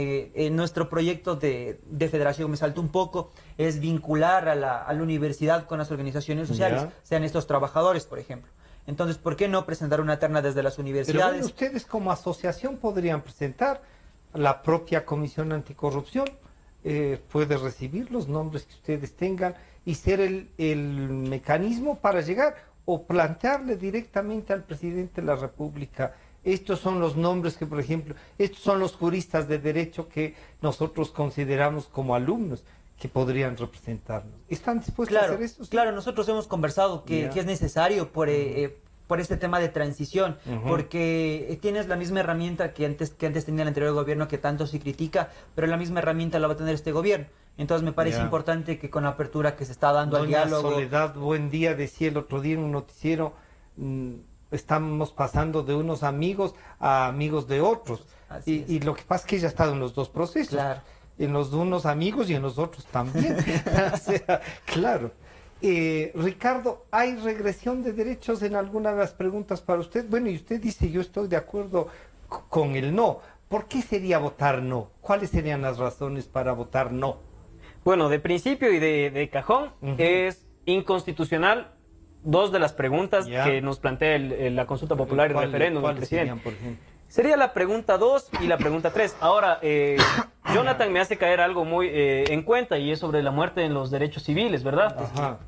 nuestro proyecto de federación, me saltó un poco, es vincular a la universidad con las organizaciones sociales, sean estos trabajadores, por ejemplo. Entonces, ¿por qué no presentar una terna desde las universidades? Pero bueno, ustedes como asociación podrían presentar, la propia Comisión Anticorrupción puede recibir los nombres que ustedes tengan y ser el mecanismo para llegar, o plantearle directamente al presidente de la República: estos son los nombres que, por ejemplo, estos son los juristas de derecho que nosotros consideramos como alumnos que podrían representarnos. ¿Están dispuestos a hacer eso? ¿Sí? Claro, nosotros hemos conversado que es necesario por este tema de transición, porque tienes la misma herramienta que antes tenía el anterior gobierno, que tanto se critica, pero la misma herramienta la va a tener este gobierno. Entonces me parece importante que con la apertura que se está dando al diálogo... Soledad, buen día, decía el otro día en un noticiero, estamos pasando de unos amigos a amigos de otros. Y lo que pasa es que ella ha estado en los dos procesos. Claro. En los de unos amigos y en los otros también. O sea, claro. Ricardo, ¿hay regresión de derechos en alguna de las preguntas para usted? Bueno, y usted dice, yo estoy de acuerdo con el no. ¿Por qué sería votar no? ¿Cuáles serían las razones para votar no? Bueno, de principio y de cajón es inconstitucional 2 de las preguntas que nos plantea la consulta popular y el referéndum del presidente. Serían, por ejemplo? Sería la pregunta 2 y la pregunta 3. Ahora, Jonathan me hace caer algo muy en cuenta, y es sobre la muerte en los derechos civiles, ¿verdad? Ajá.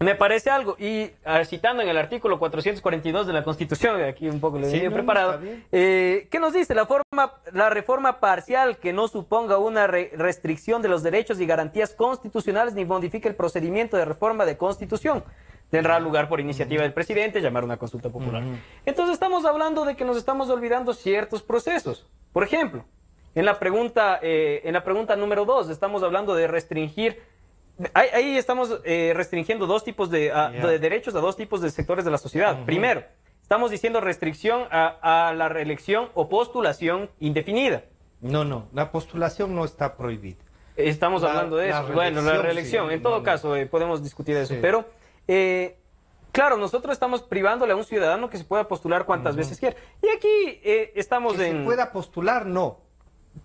Me parece algo, y citando en el artículo 442 de la Constitución, aquí un poco lo he preparado, ¿qué nos dice? La reforma parcial que no suponga una restricción de los derechos y garantías constitucionales ni modifique el procedimiento de reforma de Constitución tendrá lugar por iniciativa del presidente, llamar una consulta popular. Entonces estamos hablando de que nos estamos olvidando ciertos procesos. Por ejemplo, en la pregunta número 2 estamos hablando de restringir. Ahí estamos restringiendo 2 tipos de derechos a 2 tipos de sectores de la sociedad. Primero, estamos diciendo restricción a la reelección o postulación indefinida. No, la postulación no está prohibida. Estamos hablando de eso. Bueno, la reelección, sí, en todo caso, podemos discutir eso. Pero, claro, nosotros estamos privándole a un ciudadano que se pueda postular cuantas veces quiera. Y aquí estamos que se pueda postular, no.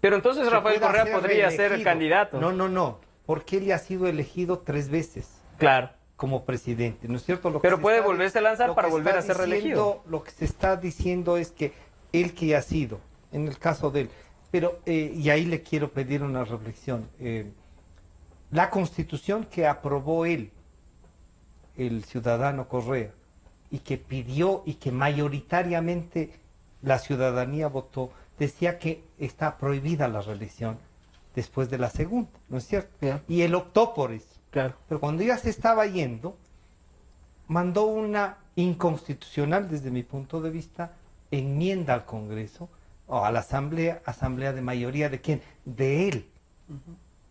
Pero entonces se Rafael pueda Correa podría ser reelegido. candidato. No, porque él ya ha sido elegido 3 veces Claro. como presidente, ¿no es cierto? Lo que Pero se puede está volverse a lanzar lo para que volver está a ser reelegido. Lo que se está diciendo es que él que ya ha sido, en el caso de él, pero, y ahí le quiero pedir una reflexión, la constitución que aprobó él, el ciudadano Correa, y que pidió y que mayoritariamente la ciudadanía votó, decía que está prohibida la reelección después de la segunda, ¿no es cierto? Ya. Y él optó por eso. Claro. Pero cuando ya se estaba yendo, mandó una inconstitucional, desde mi punto de vista, enmienda al Congreso, o a la asamblea de mayoría, ¿de quién? De él,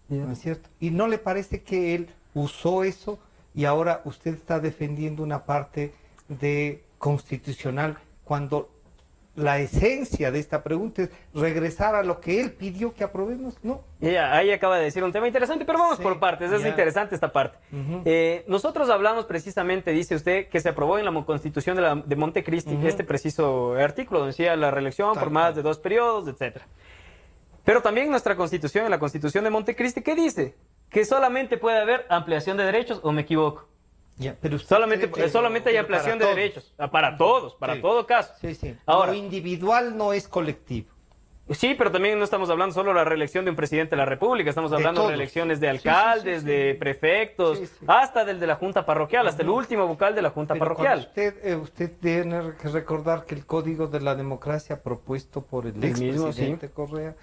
¿no es cierto? Y no le parece que él usó eso y ahora usted está defendiendo una parte de constitucional cuando la esencia de esta pregunta es regresar a lo que él pidió que aprobemos, ¿no? Ya, ahí acaba de decir un tema interesante, pero vamos Sí, por partes, es ya. interesante esta parte. Ujú. Nosotros hablamos precisamente, dice usted, que se aprobó en la Constitución de Montecristi Ujú. este preciso artículo donde decía la reelección Tal por más cual. de 2 periodos, etcétera. Pero también nuestra Constitución, en la Constitución de Montecristi, ¿qué dice? Que solamente puede haber ampliación de derechos, ¿o me equivoco? Ya, pero usted Solamente, cree que- solamente hay pero ampliación de para todos. derechos, para todos, para Sí. todo caso. Sí, sí. Ahora, Lo individual no es colectivo. sí, pero también no estamos hablando solo de la reelección de un presidente de la República, estamos De hablando de todos. reelecciones de Sí, sí, alcaldes, sí, sí. de prefectos, Sí, sí. hasta del de la Junta Parroquial, hasta el último vocal de la Junta Pero Parroquial. usted tiene que recordar que el Código de la Democracia propuesto por el El mismo, expresidente Correa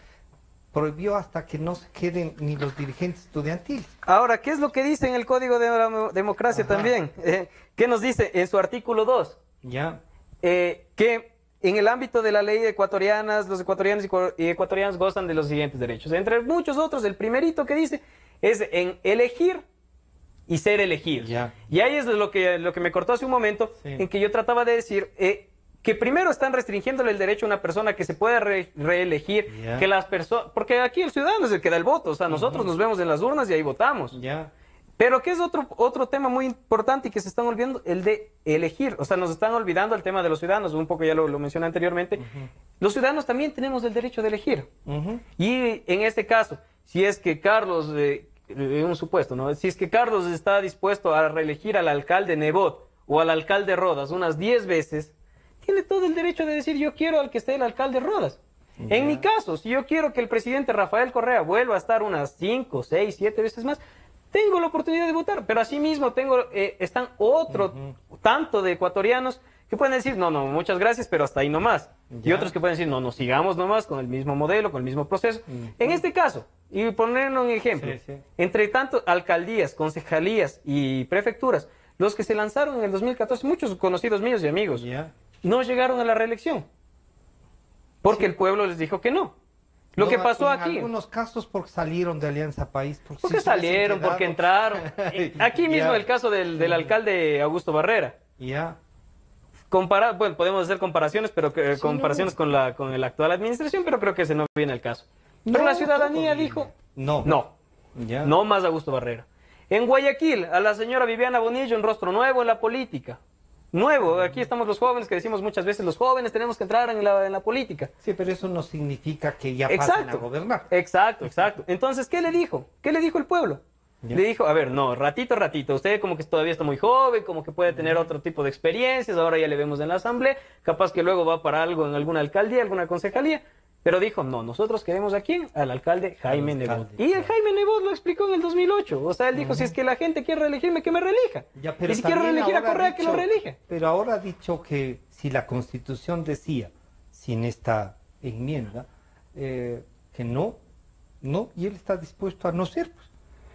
prohibió hasta que no se queden ni los dirigentes estudiantiles. Ahora, ¿qué es lo que dice en el Código de la Democracia Ajá. también? ¿Qué nos dice en su artículo 2? Ya. Que en el ámbito de la ley ecuatoriana, los ecuatorianos y ecuatorianas gozan de los siguientes derechos. Entre muchos otros, el primerito que dice es en elegir y ser elegido. Ya. Y ahí es lo que me cortó hace un momento, Sí. en que yo trataba de decir que primero están restringiéndole el derecho a una persona que se pueda reelegir, Ya. que las personas, porque aquí el ciudadano es el que da el voto, o sea, nosotros nos vemos en las urnas y ahí votamos. Ya. Pero que es otro tema muy importante y que se están olvidando, el de elegir. O sea, nos están olvidando el tema de los ciudadanos, un poco ya lo mencioné anteriormente. Los ciudadanos también tenemos el derecho de elegir. Ujú. Y en este caso, si es que Carlos, un supuesto, ¿no? Si es que Carlos está dispuesto a reelegir al alcalde Nebot o al alcalde Rodas unas 10 veces, tiene todo el derecho de decir yo quiero al que esté el alcalde Rodas. En mi caso, si yo quiero que el presidente Rafael Correa vuelva a estar unas 5, 6, 7 veces más, tengo la oportunidad de votar, pero asimismo están tanto de ecuatorianos que pueden decir, no, muchas gracias, pero hasta ahí nomás. Y Ya. otros que pueden decir, no, sigamos nomás con el mismo modelo, con el mismo proceso. En este caso, y ponerlo un ejemplo, Sí, sí. entre tanto alcaldías, concejalías y prefecturas, los que se lanzaron en el 2014, muchos conocidos míos y amigos, Ya. no llegaron a la reelección, porque el pueblo les dijo que no. Lo que pasó en aquí... En algunos casos porque salieron de Alianza País. Porque si se hubiesen salieron, quedado- porque entraron. Aquí mismo Ya. el caso del alcalde Augusto Barrera. Ya. Bueno, podemos hacer comparaciones, pero comparaciones con la actual administración, pero creo que ese no viene al caso. Pero No, la ciudadanía todo dijo, No. no, Ya. no más Augusto Barrera. En Guayaquil, a la señora Viviana Bonillo, un rostro nuevo en la política. Nuevo, aquí estamos los jóvenes que decimos muchas veces, los jóvenes tenemos que entrar en la política. Sí, pero eso no significa que ya pasen a gobernar. Exacto. Entonces, ¿qué le dijo? ¿Qué le dijo el pueblo? Ya. Le dijo, a ver, no, ratito, usted como que todavía está muy joven, como que puede tener otro tipo de experiencias, ahora ya le vemos en la asamblea, capaz que luego va para algo en alguna alcaldía, alguna concejalía, pero dijo, no, nosotros queremos ¿a quién? Al alcalde Jaime Nebot. Y el Jaime Nebot lo explicó en el 2008, o sea, él dijo, si es que la gente quiere reelegirme, que me reelija. Ya, pero Y si quiere también reelegir a ahora ha Correa, que lo dicho- reelija. Pero ahora ha dicho que si la Constitución decía, sin esta enmienda, que no, y él está dispuesto a no ser. Pues.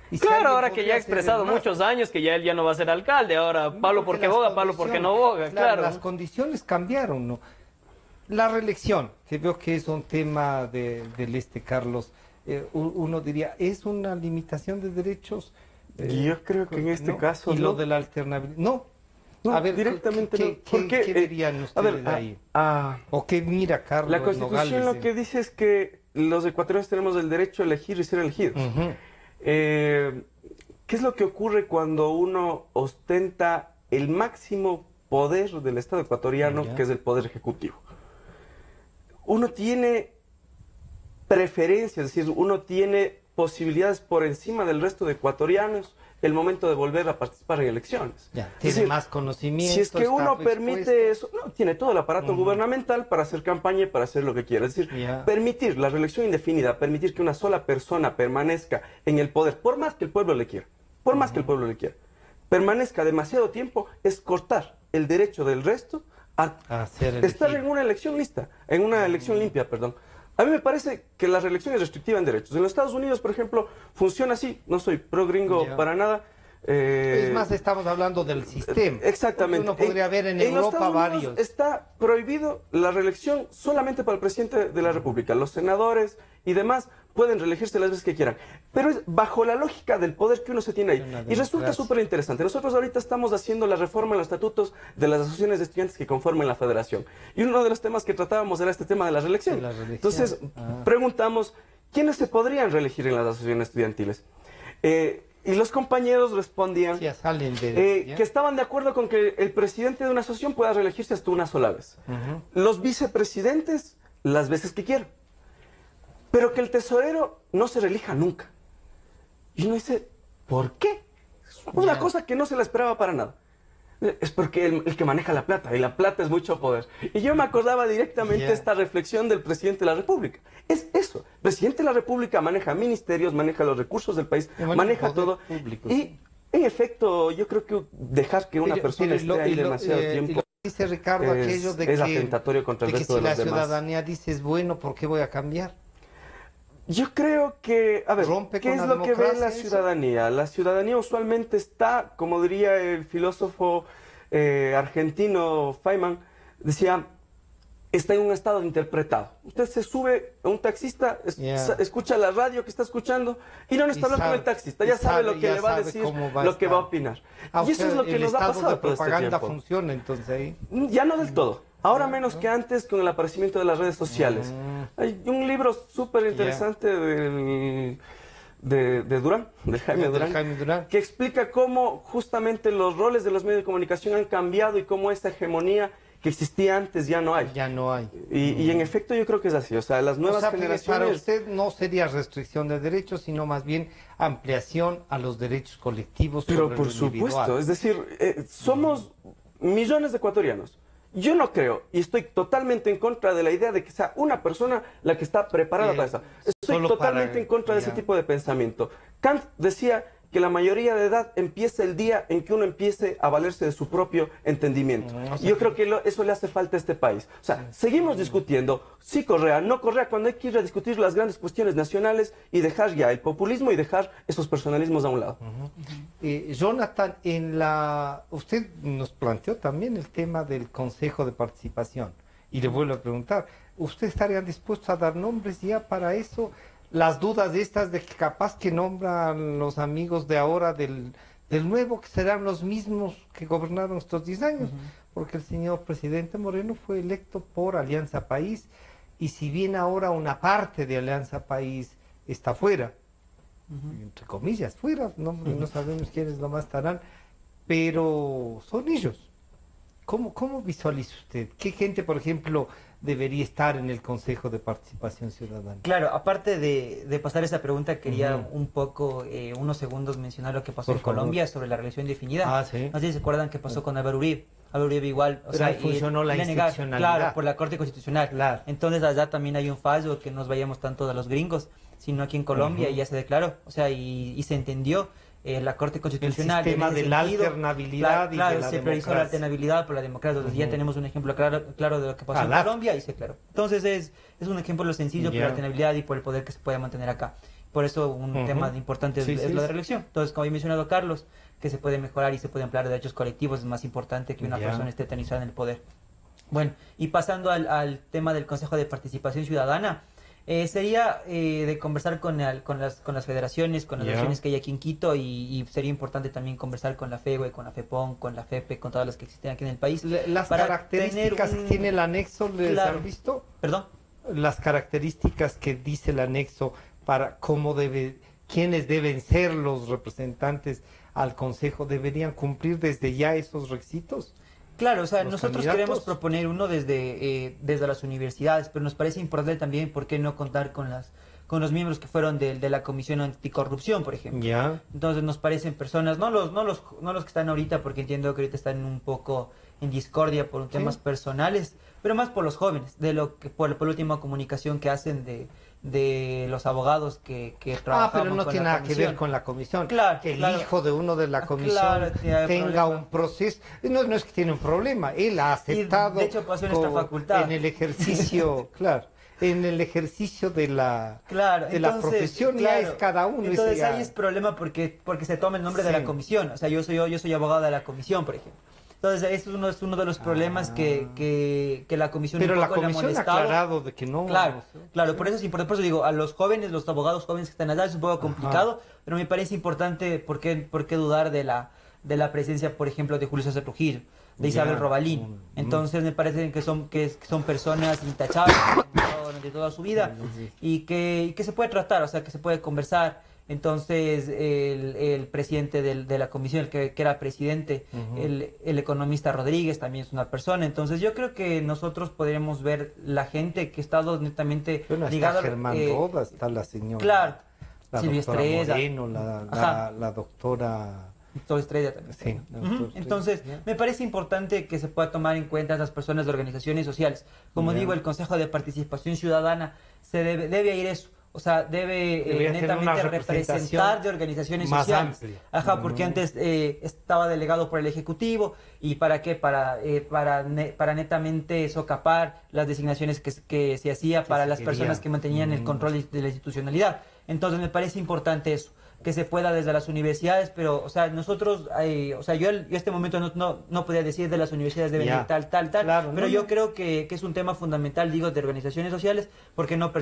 Y si Claro, alguien ahora que ya ha podría ser expresado el más, muchos años que ya él ya no va a ser alcalde, ahora Pablo porque las boga, Pablo porque no condiciones- boga, claro. Las condiciones cambiaron, ¿no? La reelección, que veo que es un tema del Carlos, uno diría, ¿es una limitación de derechos? Yo creo que en este ¿no? caso Y lo no. de la alternabilidad. No. No, A ver, directamente ¿qué, no. ¿Por qué? qué dirían A ver, ustedes ahí? ah, ¿O qué mira Carlos la Constitución Nogales? lo que dice es que los ecuatorianos tenemos el derecho a elegir y ser elegidos. Ujú. ¿Qué es lo que ocurre cuando uno ostenta el máximo poder del Estado ecuatoriano, Ya. que es el poder ejecutivo? Uno tiene preferencias, es decir, uno tiene posibilidades por encima del resto de ecuatorianos el momento de volver a participar en elecciones. Ya, Es tiene decir, más conocimiento. si es que está uno predispuesto. permite eso, no, tiene todo el aparato gubernamental para hacer campaña y para hacer lo que quiera. Es decir, Ya. permitir la reelección indefinida, permitir que una sola persona permanezca en el poder, por más que el pueblo le quiera, por más que el pueblo le quiera, permanezca demasiado tiempo, es cortar el derecho del resto a ser estar elegido. en una elección lista, en una elección limpia, perdón. A mí me parece que la reelección es restrictiva en derechos. En los Estados Unidos, por ejemplo, funciona así. No soy pro gringo Ya. para nada. Es más, estamos hablando del sistema. Exactamente. Uno podría ver en los Europa Estados Unidos varios. está prohibido la reelección solamente para el presidente de la República. Los senadores y demás pueden reelegirse las veces que quieran. Pero es bajo la lógica del poder que uno se tiene ahí. Una Y resulta democracia. súper interesante. Nosotros ahorita estamos haciendo la reforma en los estatutos de las asociaciones de estudiantes que conforman la federación. Y uno de los temas que tratábamos era este tema de la reelección. De la reelección. Entonces, preguntamos, ¿quiénes se podrían reelegir en las asociaciones estudiantiles? Y los compañeros respondían Ya salen de... ¿ya? que estaban de acuerdo con que el presidente de una asociación pueda reelegirse hasta una sola vez. Los vicepresidentes las veces que quieran. Pero que el tesorero no se reelija nunca. Y uno dice, ¿por qué? Es una Ya. cosa que no se la esperaba para nada. Es porque el que maneja la plata, y la plata es mucho poder. Y yo me acordaba directamente Ya. esta reflexión del presidente de la República. Es eso. El presidente de la República maneja ministerios, maneja los recursos del país, Y maneja maneja el poder todo. público, Y, sí. en efecto, yo creo que dejar que una persona esté ahí demasiado y tiempo lo que dice Ricardo, es- aquello de es que, atentatorio contra el de que resto si de la los demás. ciudadanía dice es bueno, ¿por qué voy a cambiar? Yo creo que, a ver, ¿Rompe ¿qué con es la lo que ve democracia la eso? ciudadanía? La ciudadanía usualmente está, como diría el filósofo argentino Feynman, decía, está en un estado interpretado. Usted se sube a un taxista, escucha la radio que está escuchando y no está Y hablando con sabe- el taxista, y ya sabe sabe- lo que ya le va a sabe decir, cómo va a lo que va a estar. opinar. Ah, Y eso es lo que el nos ha estado pasado de todo este propaganda tiempo. funciona entonces ahí. Ya no del todo. Ahora menos que antes con el aparecimiento de las redes sociales. Hay un libro súper interesante de Durán, de Jaime Durán, que explica cómo justamente los roles de los medios de comunicación han cambiado y cómo esa hegemonía que existía antes ya no hay. Ya no hay. Y en efecto yo creo que es así. O sea, las nuevas O sea, generaciones... para usted no sería restricción de derechos, sino más bien ampliación a los derechos colectivos. Pero sobre por lo individual. supuesto, es decir, somos millones de ecuatorianos. Yo no creo y estoy totalmente en contra de la idea de que sea una persona la que está preparada para eso. Estoy solo totalmente para- en contra de ese ya. tipo de pensamiento. Kant decía que la mayoría de edad empieza el día en que uno empiece a valerse de su propio entendimiento. O sea, Y yo creo que eso le hace falta a este país. O sea, seguimos discutiendo, sí Correa, no Correa, cuando hay que ir a discutir las grandes cuestiones nacionales y dejar ya el populismo y dejar esos personalismos a un lado. Jonathan, usted nos planteó también el tema del Consejo de Participación. Y le vuelvo a preguntar, ¿usted estaría dispuesto a dar nombres ya para eso? Las dudas estas de que capaz que nombran los amigos de ahora del nuevo, que serán los mismos que gobernaron estos 10 años, porque el señor presidente Moreno fue electo por Alianza País, y si bien ahora una parte de Alianza País está fuera, entre comillas, fuera, no sabemos quiénes nomás estarán, pero son ellos. ¿Cómo visualiza usted? ¿Qué gente, por ejemplo, debería estar en el Consejo de Participación Ciudadana? Claro, aparte de pasar esa pregunta, quería un poco, unos segundos mencionar lo que pasó Por en Colombia favor. sobre la reelección indefinida. Ah, sí. No sé si se acuerdan qué pasó con Álvaro Uribe. Álvaro Uribe igual, o Pero sea, ahí funcionó la le negaron, institucionalidad. claro, por la Corte Constitucional. Claro. Entonces allá también hay un fallo, que no nos vayamos tanto a los gringos, sino aquí en Colombia, y ya se declaró, o sea, y se entendió la Corte Constitucional. sistema en ese de la sentido, alternabilidad y claro, de la se priorizó la democracia. alternabilidad por la democracia. Entonces ya tenemos un ejemplo claro de lo que pasó en Claro. Colombia y se aclaró. Entonces es un ejemplo lo sencillo por Ya. la alternabilidad y por el poder que se puede mantener acá. Por eso un tema importante es, Sí, es sí, lo de sí. reelección. Entonces, como había mencionado Carlos, que se puede mejorar y se puede ampliar derechos colectivos, es más importante que una Ya. persona esté eternizada en el poder. Bueno, y pasando al tema del Consejo de Participación Ciudadana, sería de conversar con las federaciones, con las Ya. regiones que hay aquí en Quito, y sería importante también conversar con la FEWE, con la FEPON, con la FEPE, con todas las que existen aquí en el país. Las para características tener un- que tiene el anexo, ¿les Claro. han visto? ¿Perdón? Las características que dice el anexo para quiénes deben ser los representantes al Consejo, ¿deberían cumplir desde ya esos requisitos? Claro, o sea, los nosotros candidatos. queremos proponer uno desde las universidades, pero nos parece importante también, ¿por qué no contar con los miembros que fueron de la Comisión Anticorrupción, por ejemplo? Ya. Entonces nos parecen personas, no los que están ahorita, porque entiendo que ahorita están un poco en discordia por temas personales, pero más por los jóvenes, por la última comunicación que hacen de los abogados que trabajan. Pero no con tiene la nada que comisión. ver con la comisión. Claro, que el claro. hijo de uno de la comisión Claro, tiene tenga problema. un proceso. No es que tiene un problema, él ha aceptado. de hecho pasó en nuestra facultad. En el ejercicio, claro, en el ejercicio de la Claro, de la entonces, profesión claro, ya es cada uno. Entonces ya- ahí es problema porque se toma el nombre de Sí. la comisión. O sea, yo soy abogado de la comisión, por ejemplo. Entonces, eso es uno de los problemas que la comisión Pero un la poco le ha comisión ha molestado. aclarado de que no. Claro, ¿no? claro, por eso es importante, por eso digo, a los jóvenes, los abogados jóvenes que están allá es un poco complicado, pero me parece importante, ¿por qué dudar de la presencia, por ejemplo, de Julio César Trujillo, de Isabel Ya. Robalín? Entonces me parece que son personas intachables que han trabajado durante toda su vida y que se puede tratar, o sea, que se puede conversar. Entonces, el presidente de la comisión, el que era presidente, el economista Rodríguez también es una persona. Entonces, yo creo que nosotros podríamos ver la gente que ha estado netamente Bueno, ligada. está Germán Roda, está la señora. Claro, La Silvia doctora Estrella. Moreno, Ajá. la doctora. Todo Estrella también. Sí, Ujú. doctor Estrella, Entonces, ya. me parece importante que se pueda tomar en cuenta a las personas de organizaciones sociales. Como Ya. digo, el Consejo de Participación Ciudadana debe ir eso. O sea, debe Debería tener una netamente representación representar de organizaciones más sociales. amplia. Ajá, porque antes estaba delegado por el Ejecutivo. ¿Y para qué? Para netamente socapar las designaciones que se hacía para se las personas querían. que mantenían el control de la institucionalidad. Entonces, me parece importante eso, que se pueda desde las universidades, pero, o sea, nosotros, o sea, yo en este momento no podía decir de las universidades deben Ya. ir tal, Claro, pero no, yo no. creo que es un tema fundamental, digo, de organizaciones sociales, porque no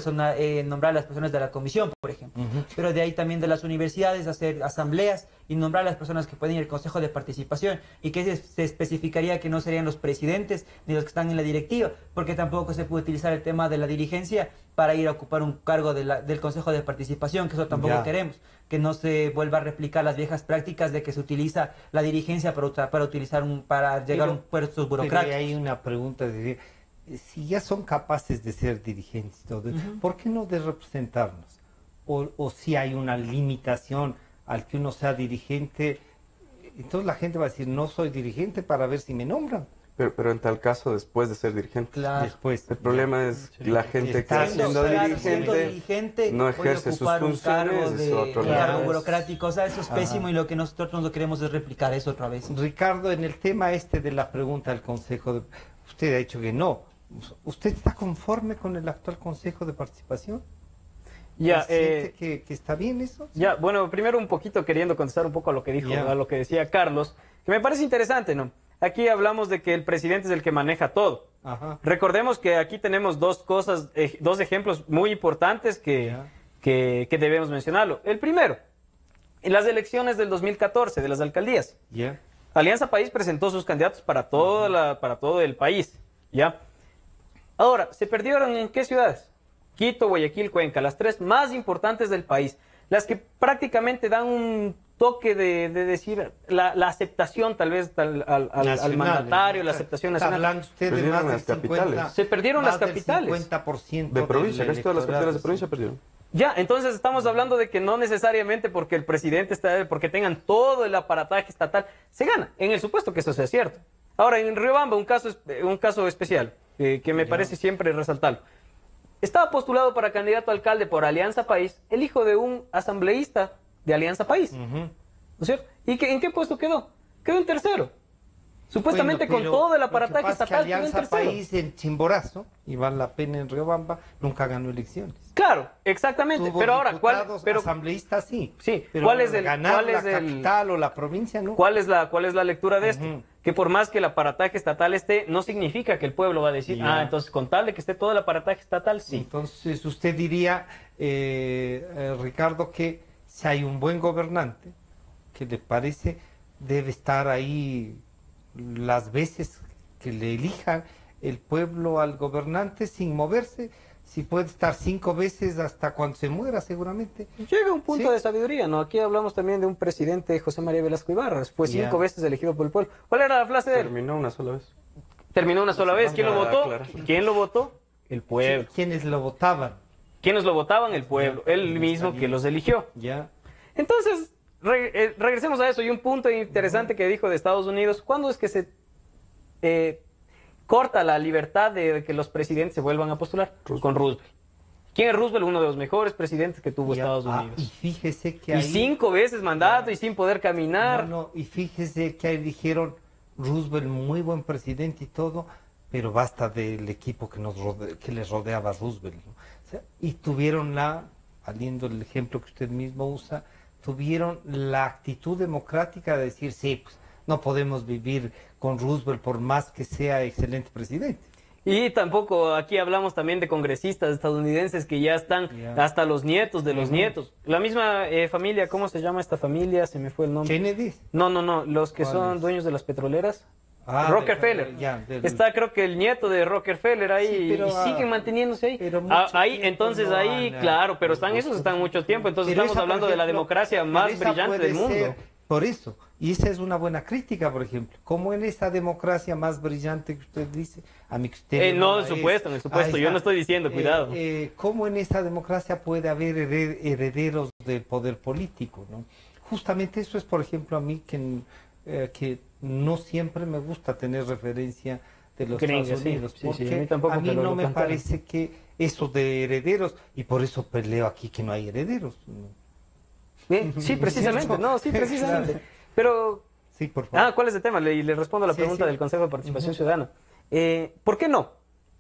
nombrar a las personas de la comisión, por ejemplo, pero de ahí también de las universidades, hacer asambleas y nombrar a las personas que pueden ir al consejo de participación, y que se especificaría que no serían los presidentes ni los que están en la directiva, porque tampoco se puede utilizar el tema de la dirigencia para ir a ocupar un cargo del consejo de participación, que eso tampoco Ya. queremos, que no se vuelva a replicar las viejas prácticas de que se utiliza la dirigencia para llegar a un puesto Pero burocrático. hay una pregunta de decir, si ya son capaces de ser dirigentes, y todo, ¿por qué no de representarnos? O si hay una limitación al que uno sea dirigente, entonces la gente va a decir, no soy dirigente para ver si me nombran. Pero en tal caso, después de ser dirigente. Claro. Después. El problema es la gente que Está siendo Claro, dirigente no puede ejerce sus ocupar un funciones, cargo es otro un lado. cargo burocrático, o sea, eso es Ajá. pésimo, y lo que nosotros no queremos es replicar eso otra vez. Ricardo, en el tema este de la pregunta del Consejo, usted ha dicho que no. ¿Usted está conforme con el actual Consejo de Participación? Ya, ¿Siente que está bien eso? ya, bueno, primero un poquito queriendo contestar un poco a lo que dijo, Ya. a lo que decía Carlos, que me parece interesante, ¿no? Aquí hablamos de que el presidente es el que maneja todo. Ajá. Recordemos que aquí tenemos dos ejemplos muy importantes Ya. que debemos mencionarlo. El primero, en las elecciones del 2014 de las alcaldías, Ya. Alianza País presentó sus candidatos para todo el país, ¿ya? Ahora, ¿se perdieron en qué ciudades? Quito, Guayaquil, Cuenca, las tres más importantes del país, las que prácticamente dan un toque de decir la aceptación tal vez al Nacional, mandatario, la está- aceptación está nacional. hablando usted de Perdieron más del las capitales. 50, Se perdieron más las del capitales. 50% De provincia, del casi todas las capitales de electorado, provincia sí. perdieron. Ya, entonces estamos hablando de que no necesariamente porque el presidente porque tengan todo el aparataje estatal, se gana, en el supuesto que eso sea cierto. Ahora, en Riobamba, un caso especial, que me parece siempre resaltarlo. Estaba postulado para candidato a alcalde por Alianza País, el hijo de un asambleísta de Alianza País, ¿no Ujú. es cierto? ¿Y en qué puesto quedó? Quedó en tercero. Supuestamente Bueno, con pero todo el lo que aparataje pasa es que estatal quedó en Alianza tercero. País en Chimborazo, Iván La Pena en Riobamba, nunca ganó elecciones. Claro, exactamente. Tuvo pero ahora, diputados, pero asambleístas sí. Sí, Pero ¿cuál es ganar cuál la es el- capital o la provincia no. ¿cuál es la lectura de esto? Ujú. Que por más que el aparataje estatal esté, no significa que el pueblo va a decir, Ya. entonces con tal de que esté todo el aparataje estatal, sí. Entonces usted diría, Ricardo, que si hay un buen gobernante, que le parece, debe estar ahí las veces que le elijan el pueblo al gobernante sin moverse, si puede estar 5 veces hasta cuando se muera seguramente. Llega un punto Sí. de sabiduría, ¿no? Aquí hablamos también de un presidente, José María Velasco Ibarra, fue 5 veces elegido por el pueblo. ¿Cuál era la frase de él? Terminó una sola vez. Terminó una sola vez. ¿Quién lo votó? Claro. ¿Quién lo votó? El pueblo. ¿Quiénes lo votaban? ¿Quiénes lo votaban? El pueblo. Él mismo que los eligió. Ya. Entonces, regresemos a eso. Y un punto interesante que dijo de Estados Unidos, ¿cuándo es que se corta la libertad de que los presidentes se vuelvan a postular? Con Roosevelt. ¿Quién es Roosevelt? Uno de los mejores presidentes que tuvo Ya. Estados Y Unidos. fíjese que Y ahí... 5 veces mandato y sin poder caminar. No, y fíjese que ahí dijeron Roosevelt, muy buen presidente y todo, pero basta del equipo que les rodeaba a Roosevelt, ¿no? O sea, y tuvieron valiendo el ejemplo que usted mismo usa, tuvieron la actitud democrática de decir, sí, pues no podemos vivir con Roosevelt por más que sea excelente presidente. Y tampoco, aquí hablamos también de congresistas estadounidenses que ya están hasta los nietos de los nietos. La misma familia, ¿cómo se llama esta familia? Se me fue el nombre. Kennedy. No, los que ¿Cuál son es? dueños de las petroleras. Ah, Rockefeller. Está creo que el nieto de Rockefeller ahí Sí, pero, y siguen manteniéndose ahí. pero mucho Ahí, tiempo entonces no ahí, han, claro, pero esos están mucho tiempo. Entonces Pero estamos esa, por hablando de la ejemplo, democracia pero más esa brillante puede del mundo. ser, por eso, y esa es una buena crítica, por ejemplo, como en esa democracia más brillante que usted dice, a mi criterio. No, es. en supuesto, Ahí yo está. no estoy diciendo, cuidado. ¿Cómo en esa democracia puede haber herederos del poder político, ¿no? Justamente eso es, por ejemplo, a mí que no siempre me gusta tener referencia de los Gringas, Estados Unidos, sí, sí, porque a mí tampoco, a mí pero no lo me cantaron. parece que eso de herederos, y por eso peleo aquí que no hay herederos. Sí, precisamente, ¿Cierto? no, sí, precisamente. Claro. Pero, Sí, por favor. ¿cuál es el tema? Le respondo a la Sí, pregunta sí. del Consejo de Participación Ciudadana. ¿Por qué no?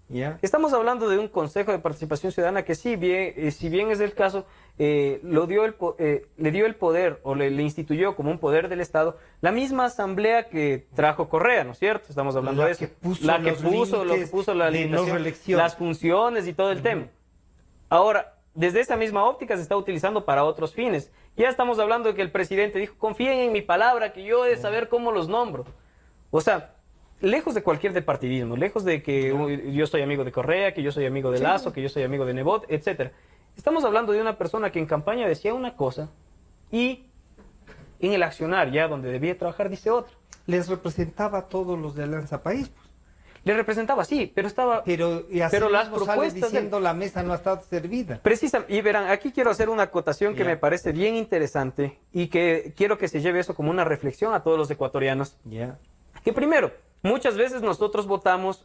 ¿Ya? Estamos hablando de un Consejo de Participación Ciudadana que si bien es el caso, le dio el poder o le instituyó como un poder del Estado la misma asamblea que trajo Correa, ¿no es cierto? Estamos hablando La de eso. que puso La que los puso límites la de no limitación, reelección. las funciones y todo el tema. Ahora, desde esa misma óptica se está utilizando para otros fines. Ya estamos hablando de que el presidente dijo, confíen en mi palabra, que yo he de saber cómo los nombro. O sea, lejos de cualquier de partidismo, lejos de que yo soy amigo de Correa, que yo soy amigo de Lazo, que yo soy amigo de Nebot, etcétera. Estamos hablando de una persona que en campaña decía una cosa y en el accionar, ya donde debía trabajar, dice otra. Les representaba a todos los de Alianza País, pues. Le representaba, sí, pero estaba... Pero, y así Pero las mismo sale propuestas diciendo la mesa no ha estado servida. Y verán, aquí quiero hacer una acotación que Ya. me parece bien interesante y que quiero que se lleve eso como una reflexión a todos los ecuatorianos. Ya. Que primero, muchas veces nosotros votamos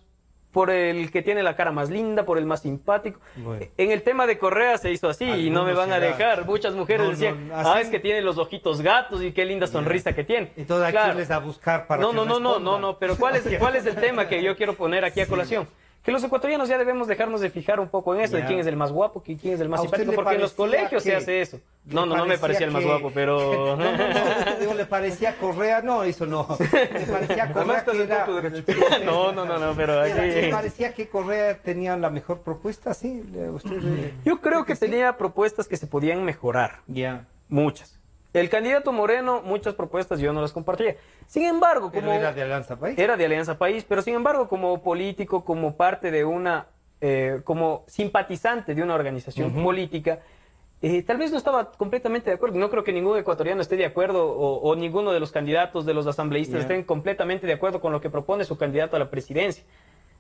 por el que tiene la cara más linda, por el más simpático. Bueno. En el tema de Correa se hizo así y no me van a Algunos dejar. Muchas mujeres No, decían, no, así- es que tiene los ojitos gatos y qué linda sonrisa que tiene. Entonces hay que Claro. irles a buscar para No, que no, respondan. pero ¿cuál es el tema que yo quiero poner aquí a colación? Que los ecuatorianos ya debemos dejarnos de fijar un poco en eso, de Ya. quién es el más guapo, quién es el más ¿A usted simpático, le porque en los parecía colegios se que- hace eso. le No me parecía parecía el más que- guapo, pero... Digo, le parecía Correa, no, eso no. Le parecía Correa que era... No, pero ¿Le aquí... parecía que Correa tenía la mejor propuesta? Sí, usted... Yo creo que tenía propuestas que se podían mejorar, Ya. muchas. El candidato Moreno, muchas propuestas yo no las compartía. Sin embargo, Pero como... era de Alianza País. Era de Alianza País, pero sin embargo, como político, como parte de como simpatizante de una organización política, tal vez no estaba completamente de acuerdo. No creo que ningún ecuatoriano esté de acuerdo o ninguno de los candidatos, de los asambleístas, estén completamente de acuerdo con lo que propone su candidato a la presidencia.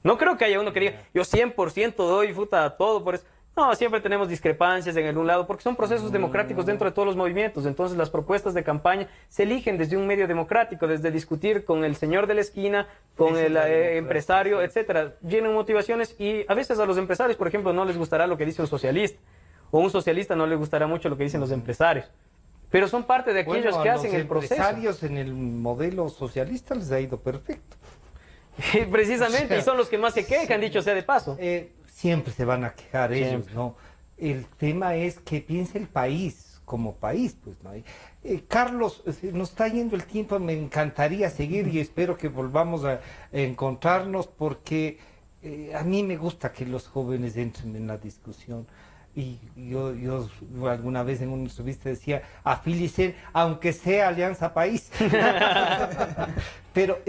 No creo que haya uno que diga, yo 100% doy fruta a todo por eso. No, siempre tenemos discrepancias en algún lado, porque son procesos democráticos dentro de todos los movimientos. Entonces, las propuestas de campaña se eligen desde un medio democrático, desde discutir con el señor de la esquina, con el empresario, etcétera. Vienen motivaciones y a veces a los empresarios, por ejemplo, no les gustará lo que dice un socialista, o a un socialista no le gustará mucho lo que dicen los empresarios. Pero son parte de aquellos Bueno, que a hacen los el proceso. empresarios en el modelo socialista les ha ido perfecto. Precisamente, y son los que más se quejan, dicho sea de paso. Siempre se van a quejar ellos, Siempre. ¿no? El tema es que piense el país como país, pues, ¿no? Carlos, nos está yendo el tiempo, me encantaría seguir y espero que volvamos a encontrarnos porque a mí me gusta que los jóvenes entren en la discusión. Y yo alguna vez en una entrevista decía, afílice, aunque sea Alianza País. Pero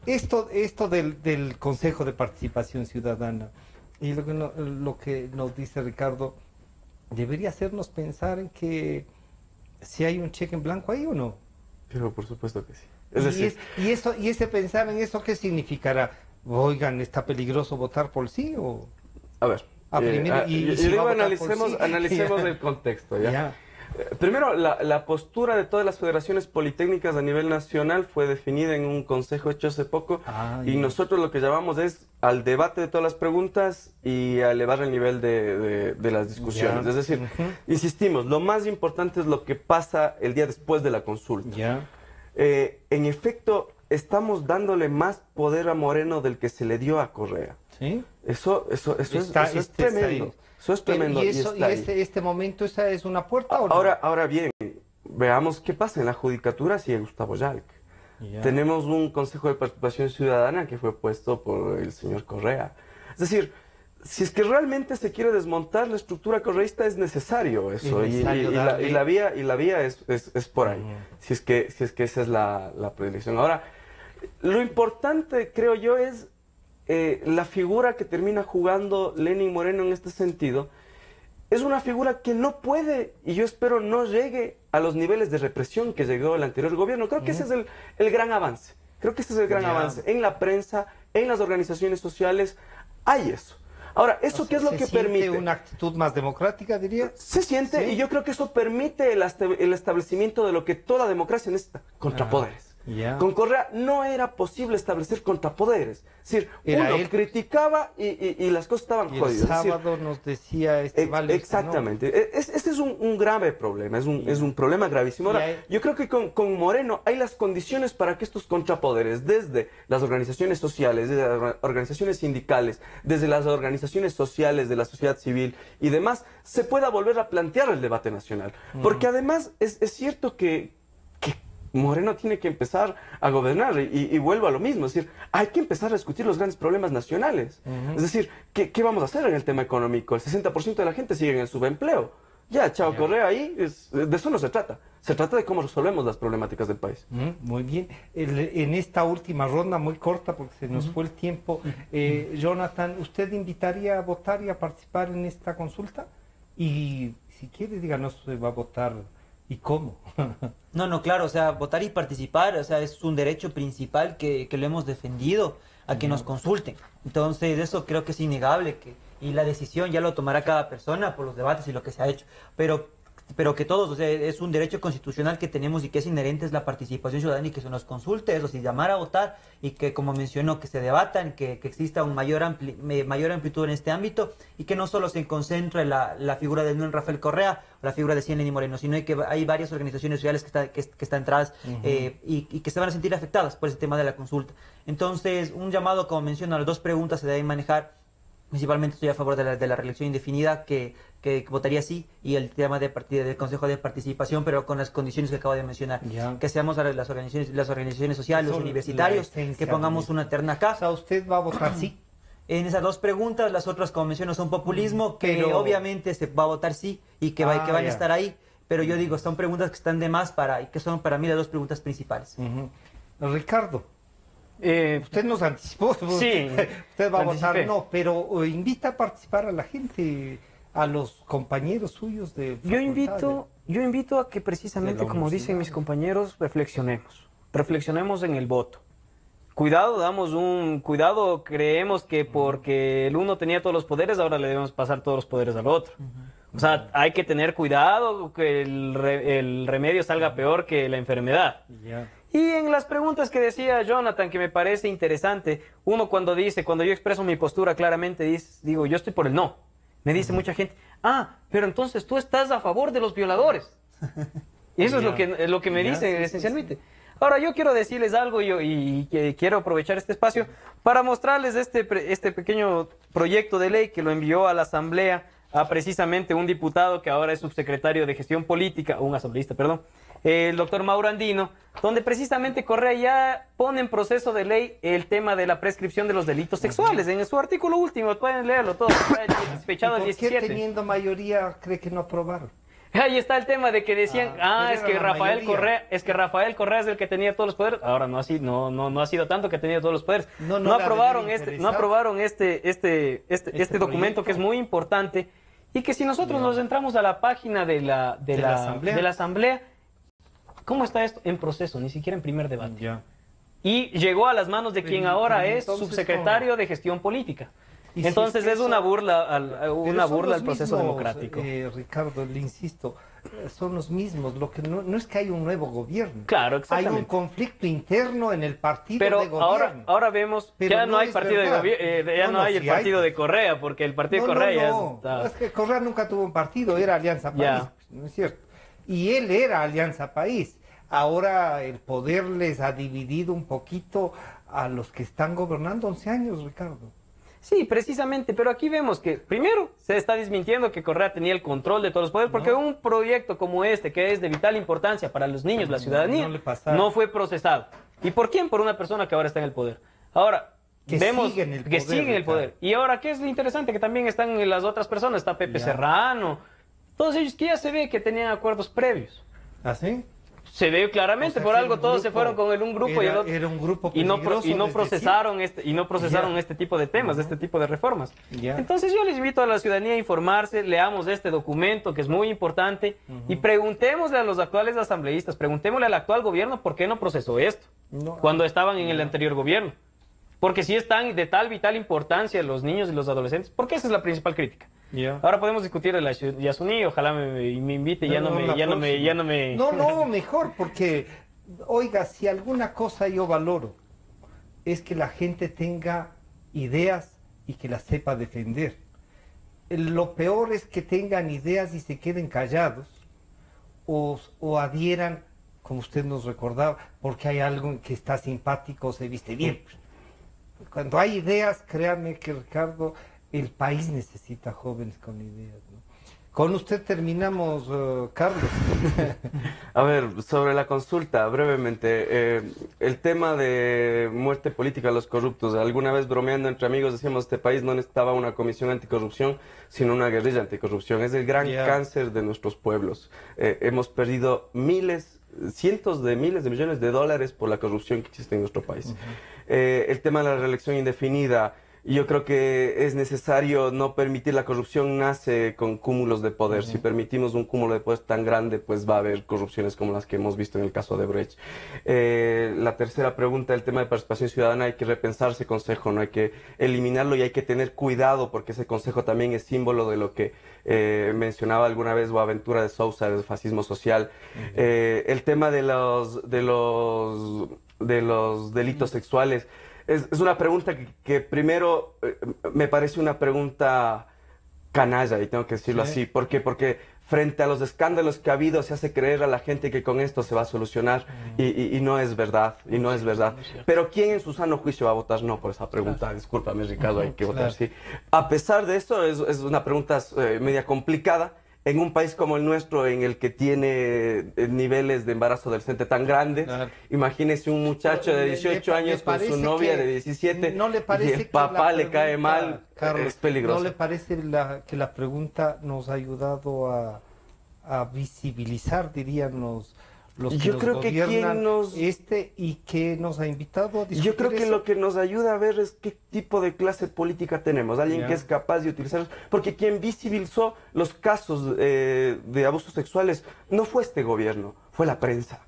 esto del Consejo de Participación Ciudadana y lo que nos dice Ricardo, debería hacernos pensar en que si hay un cheque en blanco ahí o no. Pero por supuesto que sí. Es decir, y ese pensar en eso, ¿qué significará? Oigan, ¿está peligroso votar por sí o...? a ver, si va a votar por sí, analicemos el contexto, ¿ya? Ya. Primero, la postura de todas las federaciones politécnicas a nivel nacional fue definida en un consejo hecho hace poco y ya. nosotros lo que llamamos es al debate de todas las preguntas y a elevar el nivel de las discusiones. Ya. Es decir, insistimos, lo más importante es lo que pasa el día después de la consulta. Ya. En efecto, estamos dándole más poder a Moreno del que se le dio a Correa. ¿Sí? Eso es tremendo. ahí. Eso es tremendo. ¿Y está ahí. este momento, esa es una puerta o no? Ahora bien, veamos qué pasa. En la judicatura sigue Gustavo Yalc. Ya. Tenemos un Consejo de Participación Ciudadana que fue puesto por el señor Correa. Es decir, si es que realmente se quiere desmontar la estructura correísta, es necesario eso. Es necesario y la vía es por ahí. Si es que esa es la predilección. Ahora, lo importante, creo yo, es la figura que termina jugando Lenín Moreno en este sentido. Es una figura que no puede, y yo espero no llegue a los niveles de represión que llegó el anterior gobierno. Creo que ese es el gran avance. Creo que ese es el gran avance. En la prensa, en las organizaciones sociales, hay eso. Ahora, ¿eso qué es lo que permite? ¿Se siente una actitud más democrática, diría? Se siente, ¿Sí? y yo creo que eso permite el establecimiento de lo que toda democracia necesita, contrapoderes. Ya. Con Correa no era posible establecer contrapoderes. Es decir, Era uno él. criticaba y las cosas estaban Y el jodidas. Es decir, sábado nos decía Vale, exactamente. Este es un grave problema, es un problema gravísimo. Ahora, yo creo que con Moreno hay las condiciones para que estos contrapoderes, desde las organizaciones sociales, desde las organizaciones sindicales, desde las organizaciones sociales de la sociedad civil y demás, se pueda volver a plantear el debate nacional. Porque además es cierto que Moreno tiene que empezar a gobernar y vuelvo a lo mismo, es decir, hay que empezar a discutir los grandes problemas nacionales. Es decir, ¿qué vamos a hacer en el tema económico? El 60% de la gente sigue en el subempleo. Ya, chao Correa ahí, de eso no se trata. Se trata de cómo resolvemos las problemáticas del país. Muy bien. En esta última ronda, muy corta porque se nos fue el tiempo, Jonathan, ¿usted invitaría a votar y a participar en esta consulta? Y si quiere, díganos, ¿va a votar y cómo? No, claro, o sea, votar y participar, o sea, es un derecho principal que lo hemos defendido a que nos consulten. Entonces, eso creo que es innegable, y la decisión ya lo tomará cada persona por los debates y lo que se ha hecho. Pero que todos, o sea, es un derecho constitucional que tenemos y que es inherente, es la participación ciudadana y que se nos consulte, eso sí, llamar a votar y que, como mencionó, que se debatan, que exista un mayor amplitud en este ámbito y que no solo se concentre la figura del Nuno Rafael Correa o la figura de Lenín Moreno, sino que hay varias organizaciones sociales que están atrás y que se van a sentir afectadas por ese tema de la consulta. Entonces, un llamado, como menciono, las dos preguntas se deben manejar. Principalmente estoy a favor de la reelección indefinida, que votaría sí, y el tema del Consejo de Participación, pero con las condiciones que acabo de mencionar. Ya. Que seamos las organizaciones sociales, los universitarios, que pongamos una terna acá. O sea, ¿usted va a votar sí? En esas dos preguntas, las otras, como menciono, son populismo, que Pero... obviamente se va a votar sí y que van a estar ahí. Pero yo digo, son preguntas que están de más y que son para mí las dos preguntas principales. Ricardo. Usted nos anticipó. Sí, Usted va a votar anticipé. no, pero invita a participar a la gente, a los compañeros suyos de Yo facultad, invito a que precisamente, de la como dicen mis universidad. compañeros, reflexionemos en el voto. Cuidado, creemos que porque el uno tenía todos los poderes, ahora le debemos pasar todos los poderes al otro. O sea, hay que tener cuidado que el remedio salga peor que la enfermedad. Ya. Y en las preguntas que decía Jonathan, que me parece interesante, uno cuando yo expreso mi postura claramente, digo, yo estoy por el no. Me dice mucha gente, pero entonces tú estás a favor de los violadores. Y eso es lo que me dicen esencialmente. Ahora, yo quiero decirles algo y quiero aprovechar este espacio para mostrarles este pequeño proyecto de ley que lo envió a la Asamblea a precisamente un diputado que ahora es subsecretario de Gestión Política, un asambleísta, perdón, el doctor Mauro Andino, donde precisamente Correa ya pone en proceso de ley el tema de la prescripción de los delitos sexuales. En su artículo último, pueden leerlo todo, está fechado el ¿Por qué 17. teniendo mayoría cree que no aprobaron? Ahí está el tema de que decían, es que Rafael Correa, Rafael Correa es el que tenía todos los poderes. Ahora no así, no ha sido tanto que tenía todos los poderes. No aprobaron este documento que es muy importante y que si nosotros nos entramos a la página de la asamblea, ¿cómo está esto? En proceso, ni siquiera en primer debate. Ya. Y llegó a las manos de quien ahora es subsecretario de Gestión Política. Entonces es una burla al proceso democrático. Ricardo, le insisto, son los mismos. Lo que no es que haya un nuevo gobierno. Claro, exactamente. Hay un conflicto interno en el partido pero de gobierno. ahora vemos que ya no hay partido de gobierno, ya no hay el partido de Correa, porque el partido de Correa ya está... Es que Correa nunca tuvo un partido, era Alianza País, ¿no es cierto? Y él era Alianza País. Ahora el poder les ha dividido un poquito a los que están gobernando 11 años, Ricardo. Sí, precisamente, pero aquí vemos que primero se está desmintiendo que Correa tenía el control de todos los poderes, porque un proyecto como este, que es de vital importancia para los niños, la ciudadanía, no fue procesado. ¿Y por quién? Por una persona que ahora está en el poder. Ahora, vemos que siguen el poder. Y ahora, ¿qué es lo interesante? Que también están las otras personas, está Pepe Serrano, todos ellos que ya se ve que tenían acuerdos previos. ¿Ah, sí? Se ve claramente, por algo todos se fueron con un grupo y el otro. Era un grupo y no procesaron este tipo de temas, este tipo de reformas. Entonces yo les invito a la ciudadanía a informarse, leamos este documento que es muy importante y preguntémosle a los actuales asambleístas, preguntémosle al actual gobierno por qué no procesó esto cuando estaban en el anterior gobierno. Porque si están de tal vital importancia los niños y los adolescentes, porque esa es la principal crítica. Ahora podemos discutir de la Yasuní, ojalá me invite, ya no me... No, mejor, porque, oiga, si alguna cosa yo valoro, es que la gente tenga ideas y que las sepa defender. Lo peor es que tengan ideas y se queden callados, o adhieran, como usted nos recordaba, porque hay algo que está simpático, se viste bien. Cuando hay ideas, créanme que, Ricardo, el país necesita jóvenes con ideas, ¿no? Con usted terminamos, Carlos. A ver, sobre la consulta, brevemente, el tema de muerte política a los corruptos. Alguna vez bromeando entre amigos decíamos este país no necesitaba una comisión anticorrupción, sino una guerrilla anticorrupción. Es el gran cáncer de nuestros pueblos. Hemos perdido cientos de miles de millones de dólares por la corrupción que existe en nuestro país. El tema de la reelección indefinida, yo creo que es necesario no permitir la corrupción, nace con cúmulos de poder. Si permitimos un cúmulo de poder tan grande, pues va a haber corrupciones como las que hemos visto en el caso de Brecht. La tercera pregunta, el tema de participación ciudadana, hay que repensar ese consejo, no hay que eliminarlo y hay que tener cuidado porque ese consejo también es símbolo de lo que mencionaba alguna vez Boaventura de Sousa, del fascismo social. El tema de los delitos sexuales. Es una pregunta que primero me parece una pregunta canalla, y tengo que decirlo así. ¿Por qué? Porque frente a los escándalos que ha habido se hace creer a la gente que con esto se va a solucionar y no es verdad, Pero ¿quién en su sano juicio va a votar no por esa pregunta? Discúlpame, Ricardo, hay que votar sí. A pesar de eso, es una pregunta media complicada. En un país como el nuestro, en el que tiene niveles de embarazo adolescente tan grandes, imagínese un muchacho de 18 años con su novia de 17 ¿no le parece y el papá le cae mal, Carlos, es peligroso. ¿No le parece que la pregunta nos ha ayudado a visibilizar, dirían los que nos gobiernan, y que nos ha invitado a discutir? Yo creo que lo que nos ayuda a ver es qué tipo de clase política tenemos, alguien que es capaz de utilizarlos, porque quien visibilizó los casos de abusos sexuales no fue este gobierno, fue la prensa,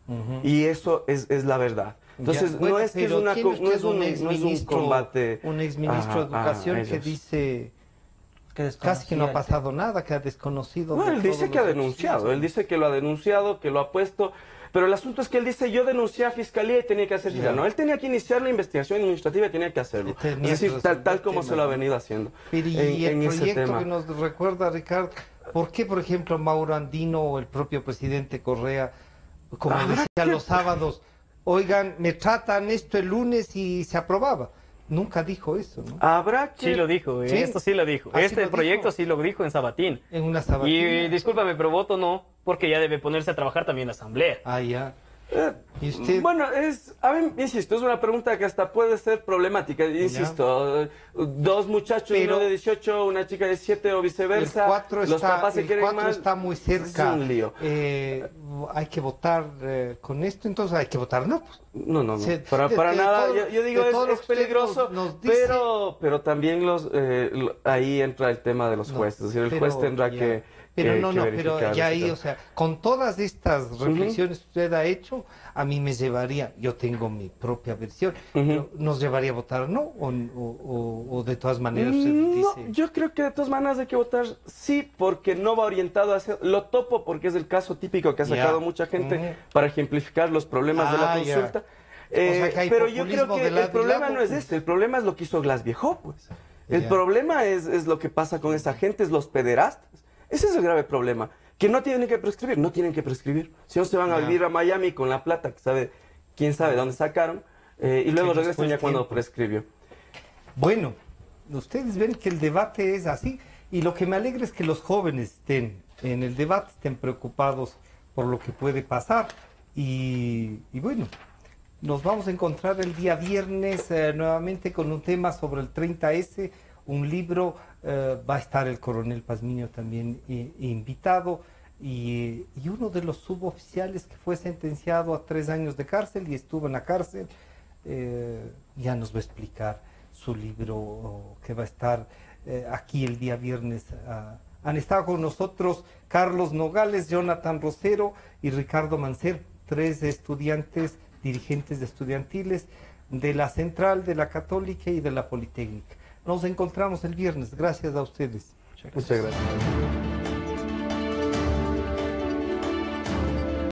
y eso es la verdad. Entonces, no es que es un combate. Un exministro de Educación que dice casi que no ha pasado nada, que ha desconocido. No, él dice que ha denunciado, él dice que lo ha denunciado, que lo ha puesto. Pero el asunto es que él dice, yo denuncié a Fiscalía y tenía que hacer no, él tenía que iniciar la investigación administrativa y tenía que hacerlo. Es decir, tal como se lo ha venido haciendo. Pero y el proyecto que nos recuerda, Ricardo, ¿por qué, por ejemplo, Mauro Andino o el propio presidente Correa, como decía los sábados, oigan, me tratan esto el lunes y se aprobaba? Nunca dijo eso, ¿no? Sí lo dijo, esto sí lo dijo. Este proyecto sí lo dijo en Sabatín. En una Sabatina. Y discúlpame, pero voto no, porque ya debe ponerse a trabajar también la Asamblea. Ah, ya. ¿Y usted? Bueno, a mí, insisto, es una pregunta que hasta puede ser problemática. Insisto, dos muchachos, Pero uno de 18, una chica de 17 o viceversa. Los papás se quieren más. Está muy cerca. Es un lío. Hay que votar con esto, entonces hay que votar, ¿no? Pues, No, para nada. Yo digo, es peligroso, nos dice, pero también ahí entra el tema de los jueces. Es decir, el juez tendrá que pero ya ahí, o sea, con todas estas reflexiones que usted ha hecho, a mí me llevaría, yo tengo mi propia versión, pero nos llevaría a votar no, o de todas maneras usted dice... Yo creo que de todas maneras hay que votar sí, porque no va orientado hacia... Lo topo porque es el caso típico que ha sacado mucha gente para ejemplificar los problemas de la consulta. O sea, que hay pero yo creo que el problema lado, no es este, el problema es lo que hizo Glass Viejo, pues. El problema es lo que pasa con esa gente, es los pederastas. Ese es el grave problema, que no tienen que prescribir, no tienen que prescribir. Si no se van a vivir a Miami con la plata, que sabe, quién sabe dónde sacaron, y luego regresan ya cuando prescribió. Bueno, ustedes ven que el debate es así, y lo que me alegra es que los jóvenes estén en el debate, estén preocupados por lo que puede pasar, y bueno, nos vamos a encontrar el día viernes nuevamente con un tema sobre el 30S, un libro. Va a estar el coronel Pazmiño también invitado y uno de los suboficiales que fue sentenciado a 3 años de cárcel y estuvo en la cárcel, ya nos va a explicar su libro que va a estar aquí el día viernes. Han estado con nosotros Carlos Nogales, Jonathan Rosero y Ricardo Mancer, 3 estudiantes, dirigentes estudiantiles de la Central, de la Católica y de la Politécnica. Nos encontramos el viernes. Gracias a ustedes. Muchas gracias.